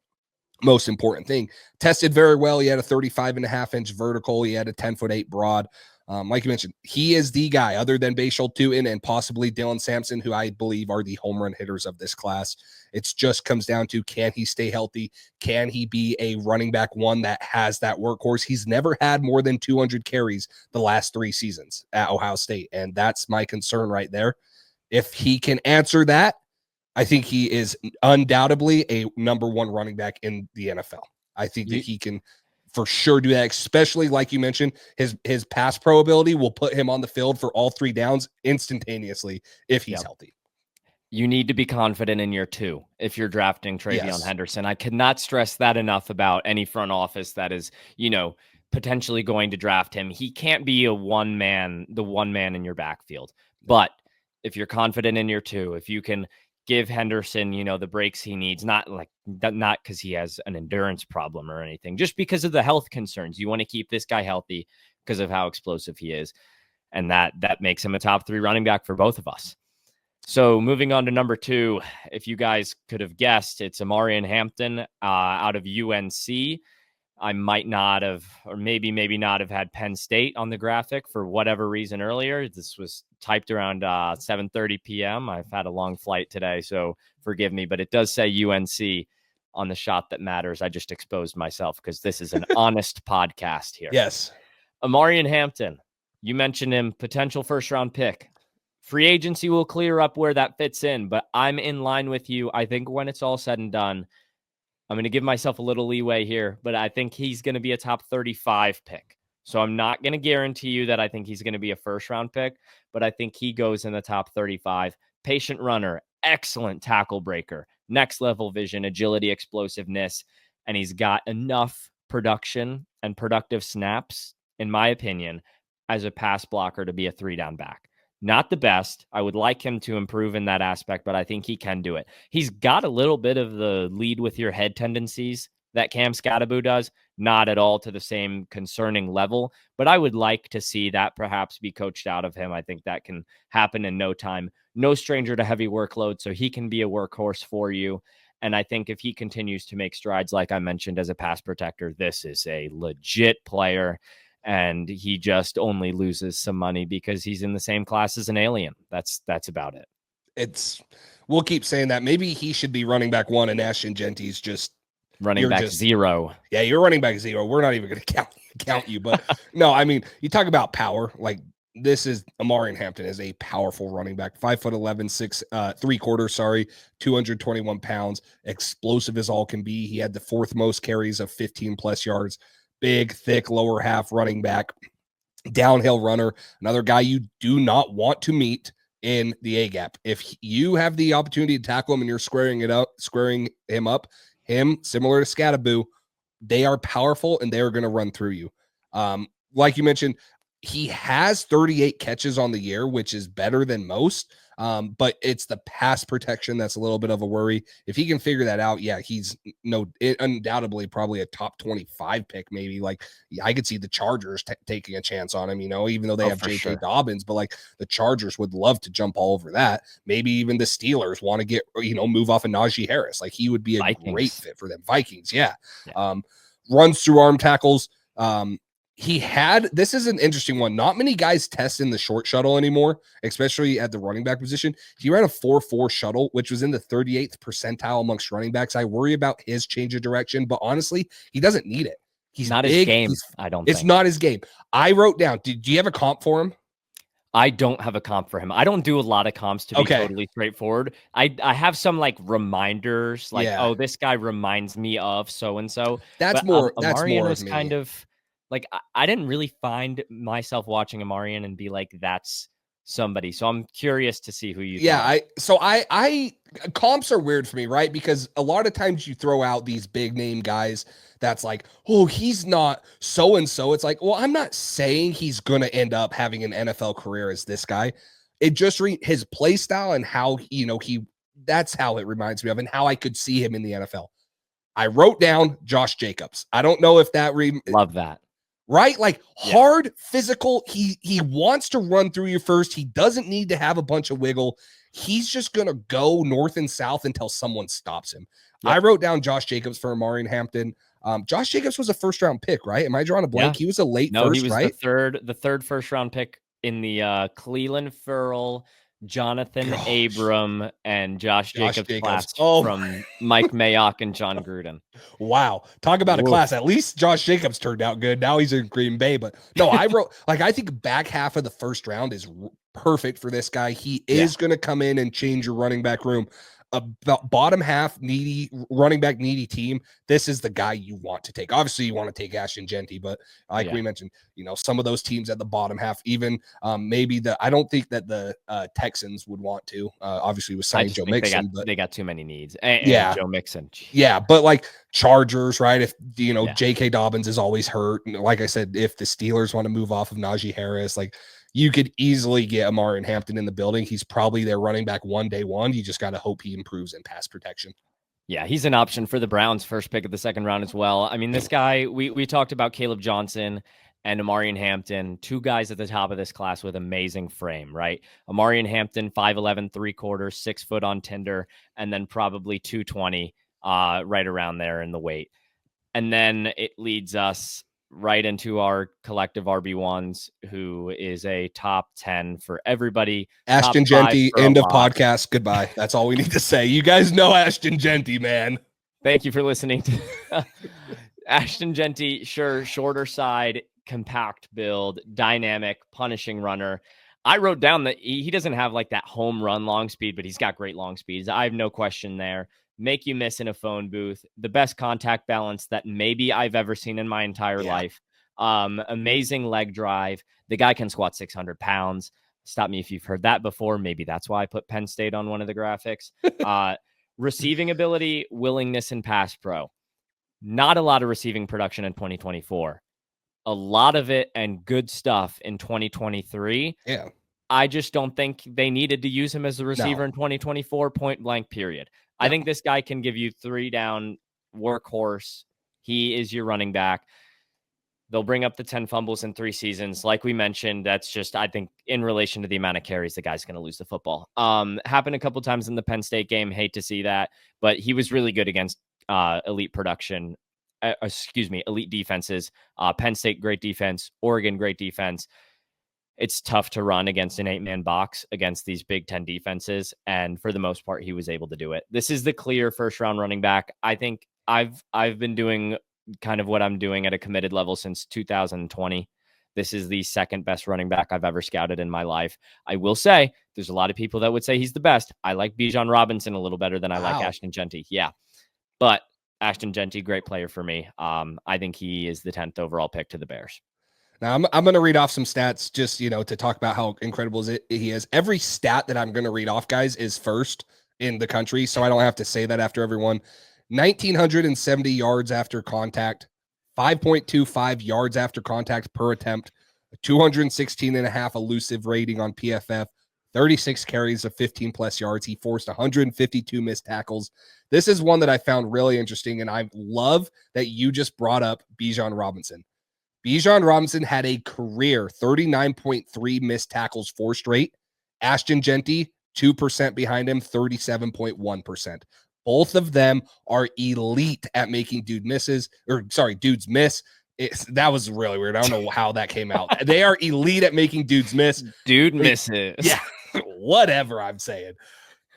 [SPEAKER 1] most important thing. Tested very well. He had a 35.5-inch vertical. He had a 10'8" broad. Like you mentioned, he is the guy other than Bashal Tutin and possibly Dylan Sampson, who I believe are the home run hitters of this class. It just comes down to, can he stay healthy? Can he be a running back one that has that workhorse? He's never had more than 200 carries the last 3 seasons at Ohio State, and that's my concern right there. If he can answer that, I think he is undoubtedly a number 1 running back in the NFL. I think that he can for sure do that, especially like you mentioned, his pass pro ability will put him on the field for all 3 downs instantaneously if he's healthy.
[SPEAKER 2] You need to be confident in year 2 if you're drafting TreVeyon Henderson. I cannot stress that enough about any front office that is, potentially going to draft him. He can't be the one man in your backfield. But if you're confident in year 2, if you can give Henderson, the breaks he needs, not because he has an endurance problem or anything, just because of the health concerns. You want to keep this guy healthy because of how explosive he is. And that makes him a top 3 running back for both of us. So moving on to number 2, if you guys could have guessed, it's Omarion Hampton out of UNC. I might not have, or maybe not have had Penn State on the graphic for whatever reason earlier. This was typed around 7:30 p.m. I've had a long flight today, so forgive me, but it does say UNC on the shot that matters. I just exposed myself because this is an honest podcast here.
[SPEAKER 1] Yes.
[SPEAKER 2] Omarion Hampton, you mentioned him, potential first-round pick. Free agency will clear up where that fits in, but I'm in line with you. I think when it's all said and done, I'm going to give myself a little leeway here, but I think he's going to be a top 35 pick. So I'm not going to guarantee you that I think he's going to be a first-round pick, but I think he goes in the top 35. Patient runner, excellent tackle breaker, next-level vision, agility, explosiveness, and he's got enough production and productive snaps, in my opinion, as a pass blocker to be a 3-down back. Not the best. I would like him to improve in that aspect, but I think he can do it. He's got a little bit of the lead with your head tendencies that Cam Scatterbo does, not at all to the same concerning level, but I would like to see that perhaps be coached out of him. I think that can happen in no time. No stranger to heavy workload, so he can be a workhorse for you. And I think if he continues to make strides, like I mentioned, as a pass protector, this is a legit player. And he just only loses some money because he's in the same class as an alien. That's about it.
[SPEAKER 1] We'll keep saying that. Maybe he should be running back 1 and Ashton Genty's just
[SPEAKER 2] running back 0.
[SPEAKER 1] Yeah, you're running back 0. We're not even going to count you. But no, I mean, you talk about power. Like, this is Omarion Hampton is a powerful running back, 5'11", 3/4, 221 pounds, explosive as all can be. He had the 4th most carries of 15 plus yards. Big, thick lower half running back, downhill runner, another guy you do not want to meet in the A gap. If you have the opportunity to tackle him and you're squaring him up, similar to Scatterbo, they are powerful and they are going to run through you. Like you mentioned, he has 38 catches on the year, which is better than most. But it's the pass protection that's a little bit of a worry. If he can figure that out, yeah, he's undoubtedly probably a top 25 pick. Maybe like I could see the Chargers taking a chance on him, even though they have J.K. Dobbins, but like the Chargers would love to jump all over that. Maybe even the Steelers want to get, move off of Najee Harris. Like he would be a great fit for them. Vikings. Yeah. Runs through arm tackles. This is an interesting one. Not many guys test in the short shuttle anymore, especially at the running back position. He ran a 4.4 shuttle, which was in the 38th percentile amongst running backs. I worry about his change of direction, but honestly, he doesn't need it. He's
[SPEAKER 2] not
[SPEAKER 1] big.
[SPEAKER 2] His game. I don't think
[SPEAKER 1] it's not his game. I wrote down, do you have a comp for him?
[SPEAKER 2] I don't have a comp for him. I don't do a lot of comps, to be totally straightforward. I have some like reminders, like, oh, this guy reminds me of so-and-so.
[SPEAKER 1] That's more
[SPEAKER 2] was kind of like, I didn't really find myself watching Omarion and be like, that's somebody. So I'm curious to see who you
[SPEAKER 1] I comps are weird for me, right? Because a lot of times you throw out these big name guys that's like, oh, he's not so-and-so. It's like, well, I'm not saying he's going to end up having an NFL career as this guy. It just his play style and how, that's how it reminds me of and how I could see him in the NFL. I wrote down Josh Jacobs. I don't know if that
[SPEAKER 2] love that.
[SPEAKER 1] Right? Like hard, physical. He wants to run through you first. He doesn't need to have a bunch of wiggle. He's just going to go north and south until someone stops him. I wrote down Josh Jacobs for Omarion Hampton. Josh Jacobs was a first-round pick, right? Am I drawing a blank? He was a late first,
[SPEAKER 2] he was
[SPEAKER 1] right?
[SPEAKER 2] the third first-round pick in the Cleveland Ferrell, Jonathan Abram, and Josh Jacobs class from Mike Mayock and John Gruden.
[SPEAKER 1] Wow. Talk about a class. At least Josh Jacobs turned out good. Now he's in Green Bay. But no, I wrote, I think back half of the first round is perfect for this guy. He is going to come in and change your running back room. A bottom half needy running back needy team, this is the guy you want to take. Obviously, you want to take Ashton Genty, but like we mentioned, some of those teams at the bottom half, even maybe I don't think that the Texans would want to. Obviously, with signing Joe Mixon,
[SPEAKER 2] but they got too many needs. And Joe Mixon,
[SPEAKER 1] but like Chargers, right? If J.K. Dobbins is always hurt, like I said, if the Steelers want to move off of Najee Harris, like. You could easily get Omarion Hampton in the building. He's probably their running back day one. You just got to hope he improves in pass protection.
[SPEAKER 2] Yeah, he's an option for the Browns' first pick of the second round as well. I mean, this guy, we talked about Caleb Johnson and Omarion Hampton, two guys at the top of this class with amazing frame, right? Omarion Hampton, 5'11", 3/4, 6 foot on Tinder, and then probably 220 right around there in the weight. And then it leads us right into our collective RB1s, who is a top 10 for everybody.
[SPEAKER 1] Ashton Genty, end of podcast. Goodbye. That's all we need to say. You guys know Ashton Genty, man.
[SPEAKER 2] Thank you for listening to Ashton Genty. Sure, shorter side, compact build, dynamic, punishing runner. I wrote down that he doesn't have like that home run long speed, but he's got great long speeds. I have no question there. Make you miss in a phone booth. The best contact balance that maybe I've ever seen in my entire life. Amazing leg drive. The guy can squat 600 pounds. Stop me if you've heard that before. Maybe that's why I put Penn State on one of the graphics. Receiving ability, willingness, and pass pro. Not a lot of receiving production in 2024. A lot of it and good stuff in 2023.
[SPEAKER 1] Yeah.
[SPEAKER 2] I just don't think they needed to use him as a receiver
[SPEAKER 1] No.
[SPEAKER 2] in 2024, point blank, period. I
[SPEAKER 1] No.
[SPEAKER 2] think this guy can give you 3 down workhorse. He is your running back. They'll bring up the 10 fumbles in 3 seasons. Like we mentioned, that's just, I think, in relation to the amount of carries, the guy's going to lose the football. Happened a couple times in the Penn State game. Hate to see that, but he was really good against elite production. Elite defenses. Penn State, great defense. Oregon, great defense. It's tough to run against an 8-man box against these Big Ten defenses. And for the most part, he was able to do it. This is the clear first round running back. I think I've been doing kind of what I'm doing at a committed level since 2020. This is the second best running back I've ever scouted in my life. I will say there's a lot of people that would say he's the best. I like Bijan Robinson a little better than I like Ashton Jeanty. Yeah. But Ashton Jeanty, great player for me. I think he is the 10th overall pick to the Bears.
[SPEAKER 1] Now I'm going to read off some stats just, to talk about how incredible he is. Every stat that I'm going to read off, guys, is first in the country. So I don't have to say that after everyone. 1,970 yards after contact, 5.25 yards after contact per attempt, 216.5 elusive rating on PFF, 36 carries of 15 plus yards. He forced 152 missed tackles. This is one that I found really interesting, and I love that you just brought up Bijan Robinson. Bijan Robinson had a career 39.3 missed tackles forced rate. Ashton Jeanty, 2% behind him, 37.1%. Both of them are elite at making dudes miss. That was really weird. I don't know how that came out. They are elite at making dudes miss.
[SPEAKER 2] Dude misses.
[SPEAKER 1] Yeah, whatever I'm saying.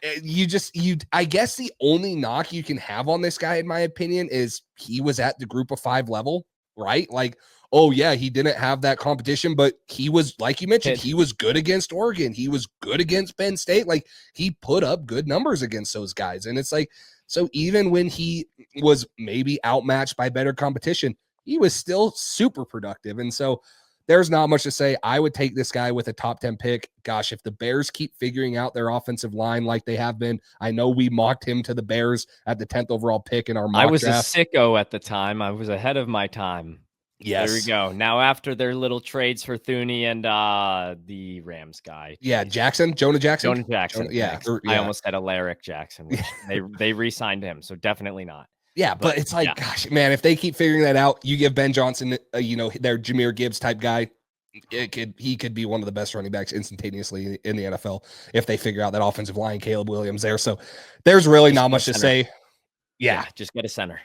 [SPEAKER 1] I guess the only knock you can have on this guy, in my opinion, is he was at the group of 5 level, right? Like, oh yeah, he didn't have that competition, but he was, like you mentioned, he was good against Oregon. He was good against Penn State. Like, he put up good numbers against those guys. And it's like, so even when he was maybe outmatched by better competition, he was still super productive. And so there's not much to say. I would take this guy with a top 10 pick. Gosh, if the Bears keep figuring out their offensive line like they have been, I know we mocked him to the Bears at the 10th overall pick in our mock
[SPEAKER 2] draft.
[SPEAKER 1] draft.
[SPEAKER 2] A sicko at the time. I was ahead of my time.
[SPEAKER 1] Yes.
[SPEAKER 2] There we go. Now, after their little trades for Thuney and the Rams guy.
[SPEAKER 1] Yeah, Jonah Jackson.
[SPEAKER 2] Yeah. I almost said Alaric Jackson. Which they re-signed him, so definitely not.
[SPEAKER 1] Yeah, but it's like, gosh, man, if they keep figuring that out, you give Ben Johnson, their Jahmyr Gibbs type guy, he could be one of the best running backs instantaneously in the NFL if they figure out that offensive line, Caleb Williams there. So there's really not much to say. Yeah,
[SPEAKER 2] just get a center.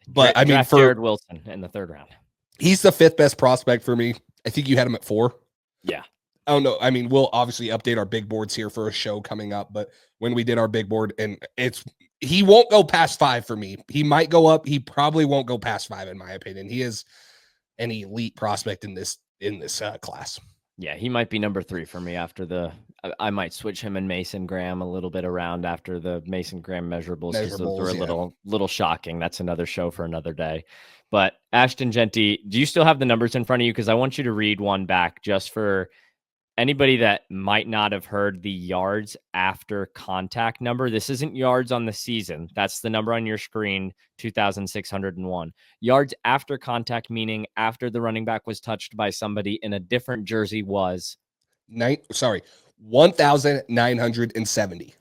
[SPEAKER 1] But I mean,
[SPEAKER 2] for Jared Wilson in the 3rd round.
[SPEAKER 1] He's the 5th best prospect for me. I think you had him at 4.
[SPEAKER 2] Yeah.
[SPEAKER 1] Oh no, I mean, we'll obviously update our big boards here for a show coming up, but when we did our big board, and he won't go past 5 for me. He might go up. He probably won't go past 5 in my opinion. He is an elite prospect in this class.
[SPEAKER 2] Yeah, he might be number 3 for me after I might switch him and Mason Graham a little bit around after the Mason Graham measurables because those were a little shocking. That's another show for another day. But Ashton Jeanty, do you still have the numbers in front of you? Because I want you to read one back just for anybody that might not have heard the yards after contact number. This isn't yards on the season. That's the number on your screen, 2,601. Yards after contact, meaning after the running back was touched by somebody in a different jersey, was
[SPEAKER 1] 1,970.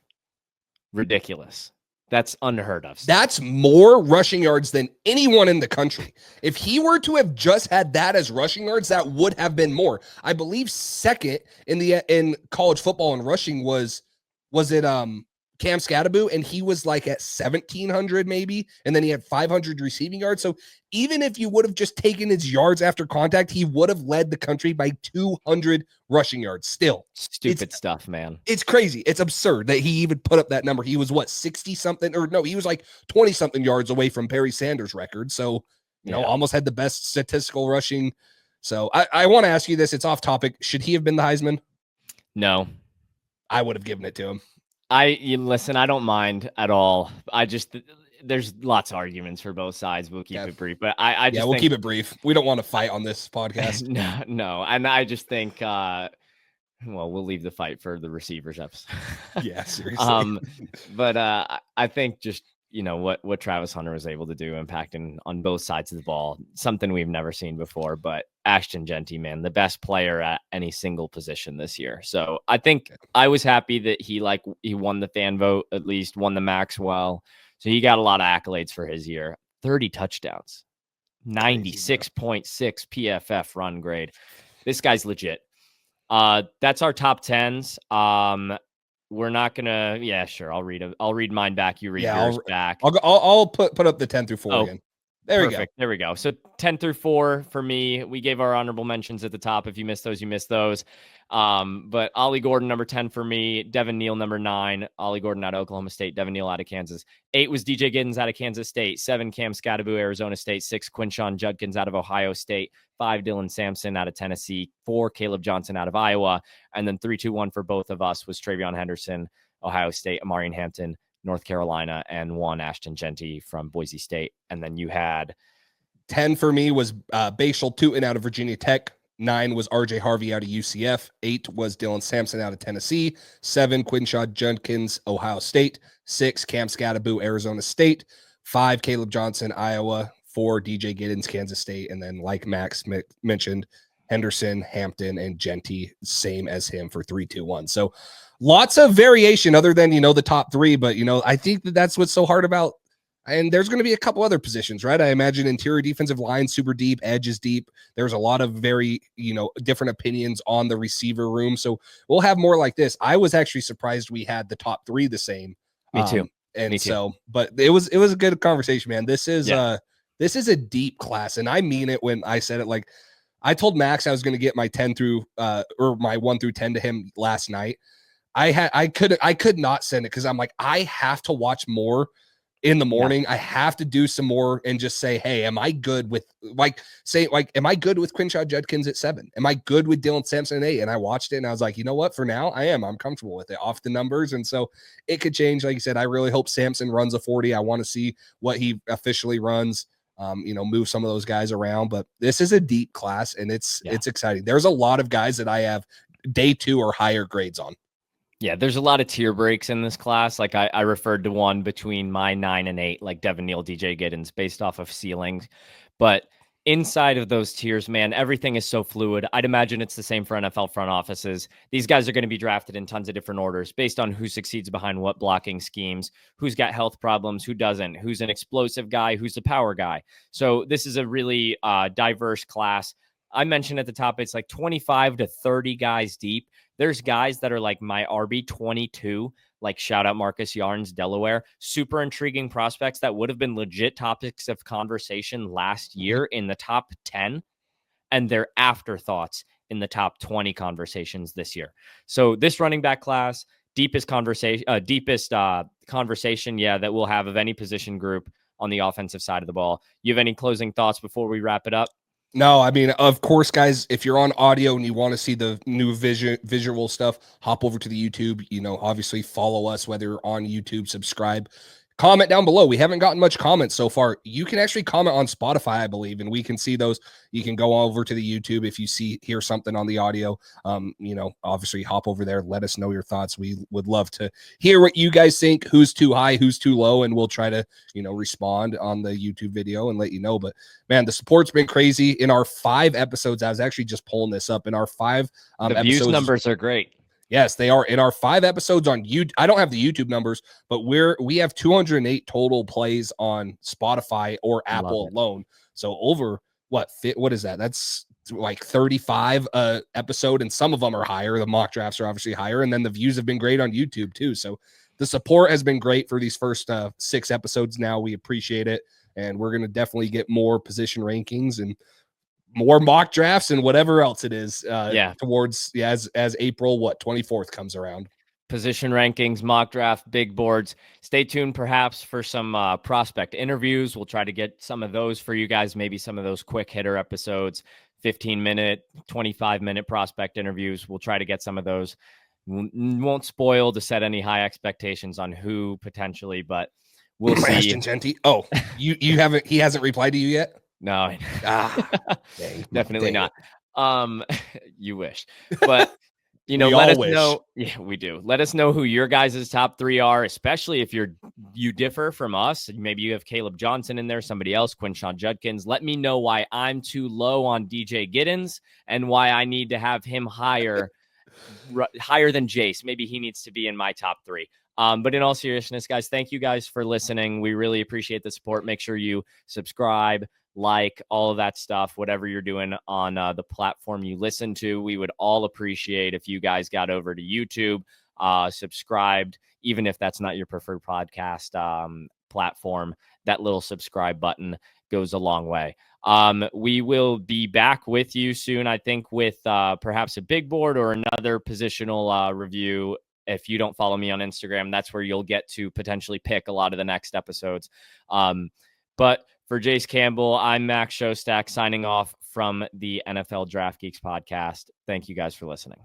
[SPEAKER 2] Ridiculous. That's unheard of.
[SPEAKER 1] That's more rushing yards than anyone in the country. If he were to have just had that as rushing yards, that would have been more. I believe second in college football in rushing was it Cam Scatterbo, and he was like at 1,700 maybe, and then he had 500 receiving yards. So even if you would have just taken his yards after contact, he would have led the country by 200 rushing yards. Still
[SPEAKER 2] stupid stuff, man.
[SPEAKER 1] It's crazy. It's absurd that he even put up that number. He was what, 60 something, or no, he was like 20 something yards away from Barry Sanders' record. So, almost had the best statistical rushing. So I want to ask you this. It's off topic. Should he have been the Heisman?
[SPEAKER 2] No,
[SPEAKER 1] I would have given it to him.
[SPEAKER 2] Listen, I don't mind at all. There's lots of arguments for both sides. We'll keep it brief, but we'll
[SPEAKER 1] keep it brief. We don't want to fight on this podcast.
[SPEAKER 2] No. And I just think, we'll leave the fight for the receivers episode.
[SPEAKER 1] Yeah, seriously.
[SPEAKER 2] But I think just what Travis Hunter was able to do, impacting on both sides of the ball, something we've never seen before. But Ashton Jeanty, man, the best player at any single position this year. So I think I was happy that he won the fan vote, at least won the Maxwell. So he got a lot of accolades for his year. 30 touchdowns, 96.6 PFF run grade. This guy's legit. That's our top 10s. We're not gonna. Yeah, sure. I'll read mine back. You read yours back.
[SPEAKER 1] I'll put up the 10 through 4 again. There we go.
[SPEAKER 2] There we go. So 10 through 4 for me. We gave our honorable mentions at the top. If you missed those, you missed those. But Ollie Gordon, number 10 for me. Devin Neal, number 9. Ollie Gordon out of Oklahoma State. Devin Neal out of Kansas. 8 was DJ Giddens out of Kansas State. 7, Cam Scatterbo, Arizona State. 6, Quinshawn Judkins out of Ohio State. 5, Dylan Sampson out of Tennessee. 4, Caleb Johnson out of Iowa. And then 3, 2, 1 for both of us was Travion Henderson, Ohio State. Amarian Hampton, North Carolina, and 1, Ashton Jeanty from Boise State. And then you had
[SPEAKER 1] 10 for me was Bashal Tootin out of Virginia Tech. 9 was RJ Harvey out of UCF. 8 was Dylan Sampson out of Tennessee. 7, Quinshawn Judkins, Ohio State. 6, Cam Scatterbo, Arizona State. 5, Caleb Johnson, Iowa. 4, DJ Giddens, Kansas State. And then, like Max mentioned, Henderson, Hampton, and Jeanty, same as him for 3, 2, 1. So lots of variation other than, the top 3. But, I think that's what's so hard about. And there's going to be a couple other positions, right? I imagine interior defensive line, super deep, edge is deep. There's a lot of very, different opinions on the receiver room. So we'll have more like this. I was actually surprised we had the top 3 the same.
[SPEAKER 2] Me too.
[SPEAKER 1] But it was a good conversation, man. This is a deep class. And I mean it when I said it. Like, I told Max I was going to get my 10 through or my 1 through 10 to him last night. I could not send it because I'm like, I have to watch more in the morning. I have to do some more and just say, hey, am I good with am I good with Quinshawn Judkins at 7? Am I good with Dylan Sampson at 8? And I watched it and I was like, you know what? For now, I'm comfortable with it off the numbers. And so it could change. Like you said, I really hope Sampson runs a 40. I want to see what he officially runs. Move some of those guys around, but this is a deep class and it's exciting. There's a lot of guys that I have day 2 or higher grades on.
[SPEAKER 2] Yeah, there's a lot of tier breaks in this class. Like I referred to one between my 9 and 8, like Devin Neal, DJ Giddens, based off of ceilings. But inside of those tiers, man, everything is so fluid. I'd imagine it's the same for NFL front offices. These guys are going to be drafted in tons of different orders based on who succeeds behind what blocking schemes, who's got health problems, who doesn't, who's an explosive guy, who's a power guy. So this is a really diverse class. I mentioned at the top, it's like 25 to 30 guys deep. There's guys that are like my RB22, like shout out Marcus Yarns, Delaware, super intriguing prospects that would have been legit topics of conversation last year in the top 10, and they're afterthoughts in the top 20 conversations this year. So this running back class, deepest conversation, that we'll have of any position group on the offensive side of the ball. You have any closing thoughts before we wrap it up?
[SPEAKER 1] No, I mean, of course, guys, if you're on audio and you want to see the new visual stuff, hop over to the YouTube, obviously follow us, whether you're on YouTube, subscribe, comment down below. We haven't gotten much comments so far. You can actually comment on Spotify, I believe, and we can see those. You can go over to the YouTube if you hear something on the audio. Obviously hop over there. Let us know your thoughts. We would love to hear what you guys think, who's too high, who's too low, and we'll try to, respond on the YouTube video and let you know. But man, the support's been crazy. In our 5 episodes, I was actually just pulling this up. In our 5
[SPEAKER 2] the views numbers are great.
[SPEAKER 1] Yes, they are. In our 5 episodes on YouTube, I don't have the YouTube numbers, but we have 208 total plays on Spotify or Apple alone. So over what is that? That's like 35 episode, and some of them are higher. The mock drafts are obviously higher, and then the views have been great on YouTube too. So the support has been great for these first 6 episodes. Now we appreciate it, and we're going to definitely get more position rankings and more mock drafts and whatever else it is towards as April 24th comes around.
[SPEAKER 2] Position rankings, mock draft, big boards. Stay tuned perhaps for some prospect interviews. We'll try to get some of those for you guys, maybe some of those quick hitter episodes, 15-minute, 25-minute prospect interviews. We'll try to get some of those. Won't spoil to set any high expectations on who potentially, but we'll see.
[SPEAKER 1] Ashton Jeanty. Oh, you haven't, he hasn't replied to you yet?
[SPEAKER 2] No, definitely not. You wish, but
[SPEAKER 1] We
[SPEAKER 2] let
[SPEAKER 1] all
[SPEAKER 2] us
[SPEAKER 1] wish.
[SPEAKER 2] know. Yeah, we do. Let us know who your guys' top 3 are, especially if you differ from us. Maybe you have Caleb Johnson in there, somebody else, Quinshon Judkins. Let me know why I'm too low on DJ Giddens and why I need to have him higher than Jace. Maybe he needs to be in my top 3. But in all seriousness, guys, thank you guys for listening. We really appreciate the support. Make sure you subscribe, like, all of that stuff, whatever you're doing on the platform you listen to. We would all appreciate if you guys got over to YouTube, subscribed, even if that's not your preferred podcast platform. That little subscribe button goes a long way. We will be back with you soon, I think, with perhaps a big board or another positional review. If you don't follow me on Instagram, that's where you'll get to potentially pick a lot of the next episodes. But for Jace Campbell, I'm Max Showstack signing off from the NFL Draft Geeks podcast. Thank you guys for listening.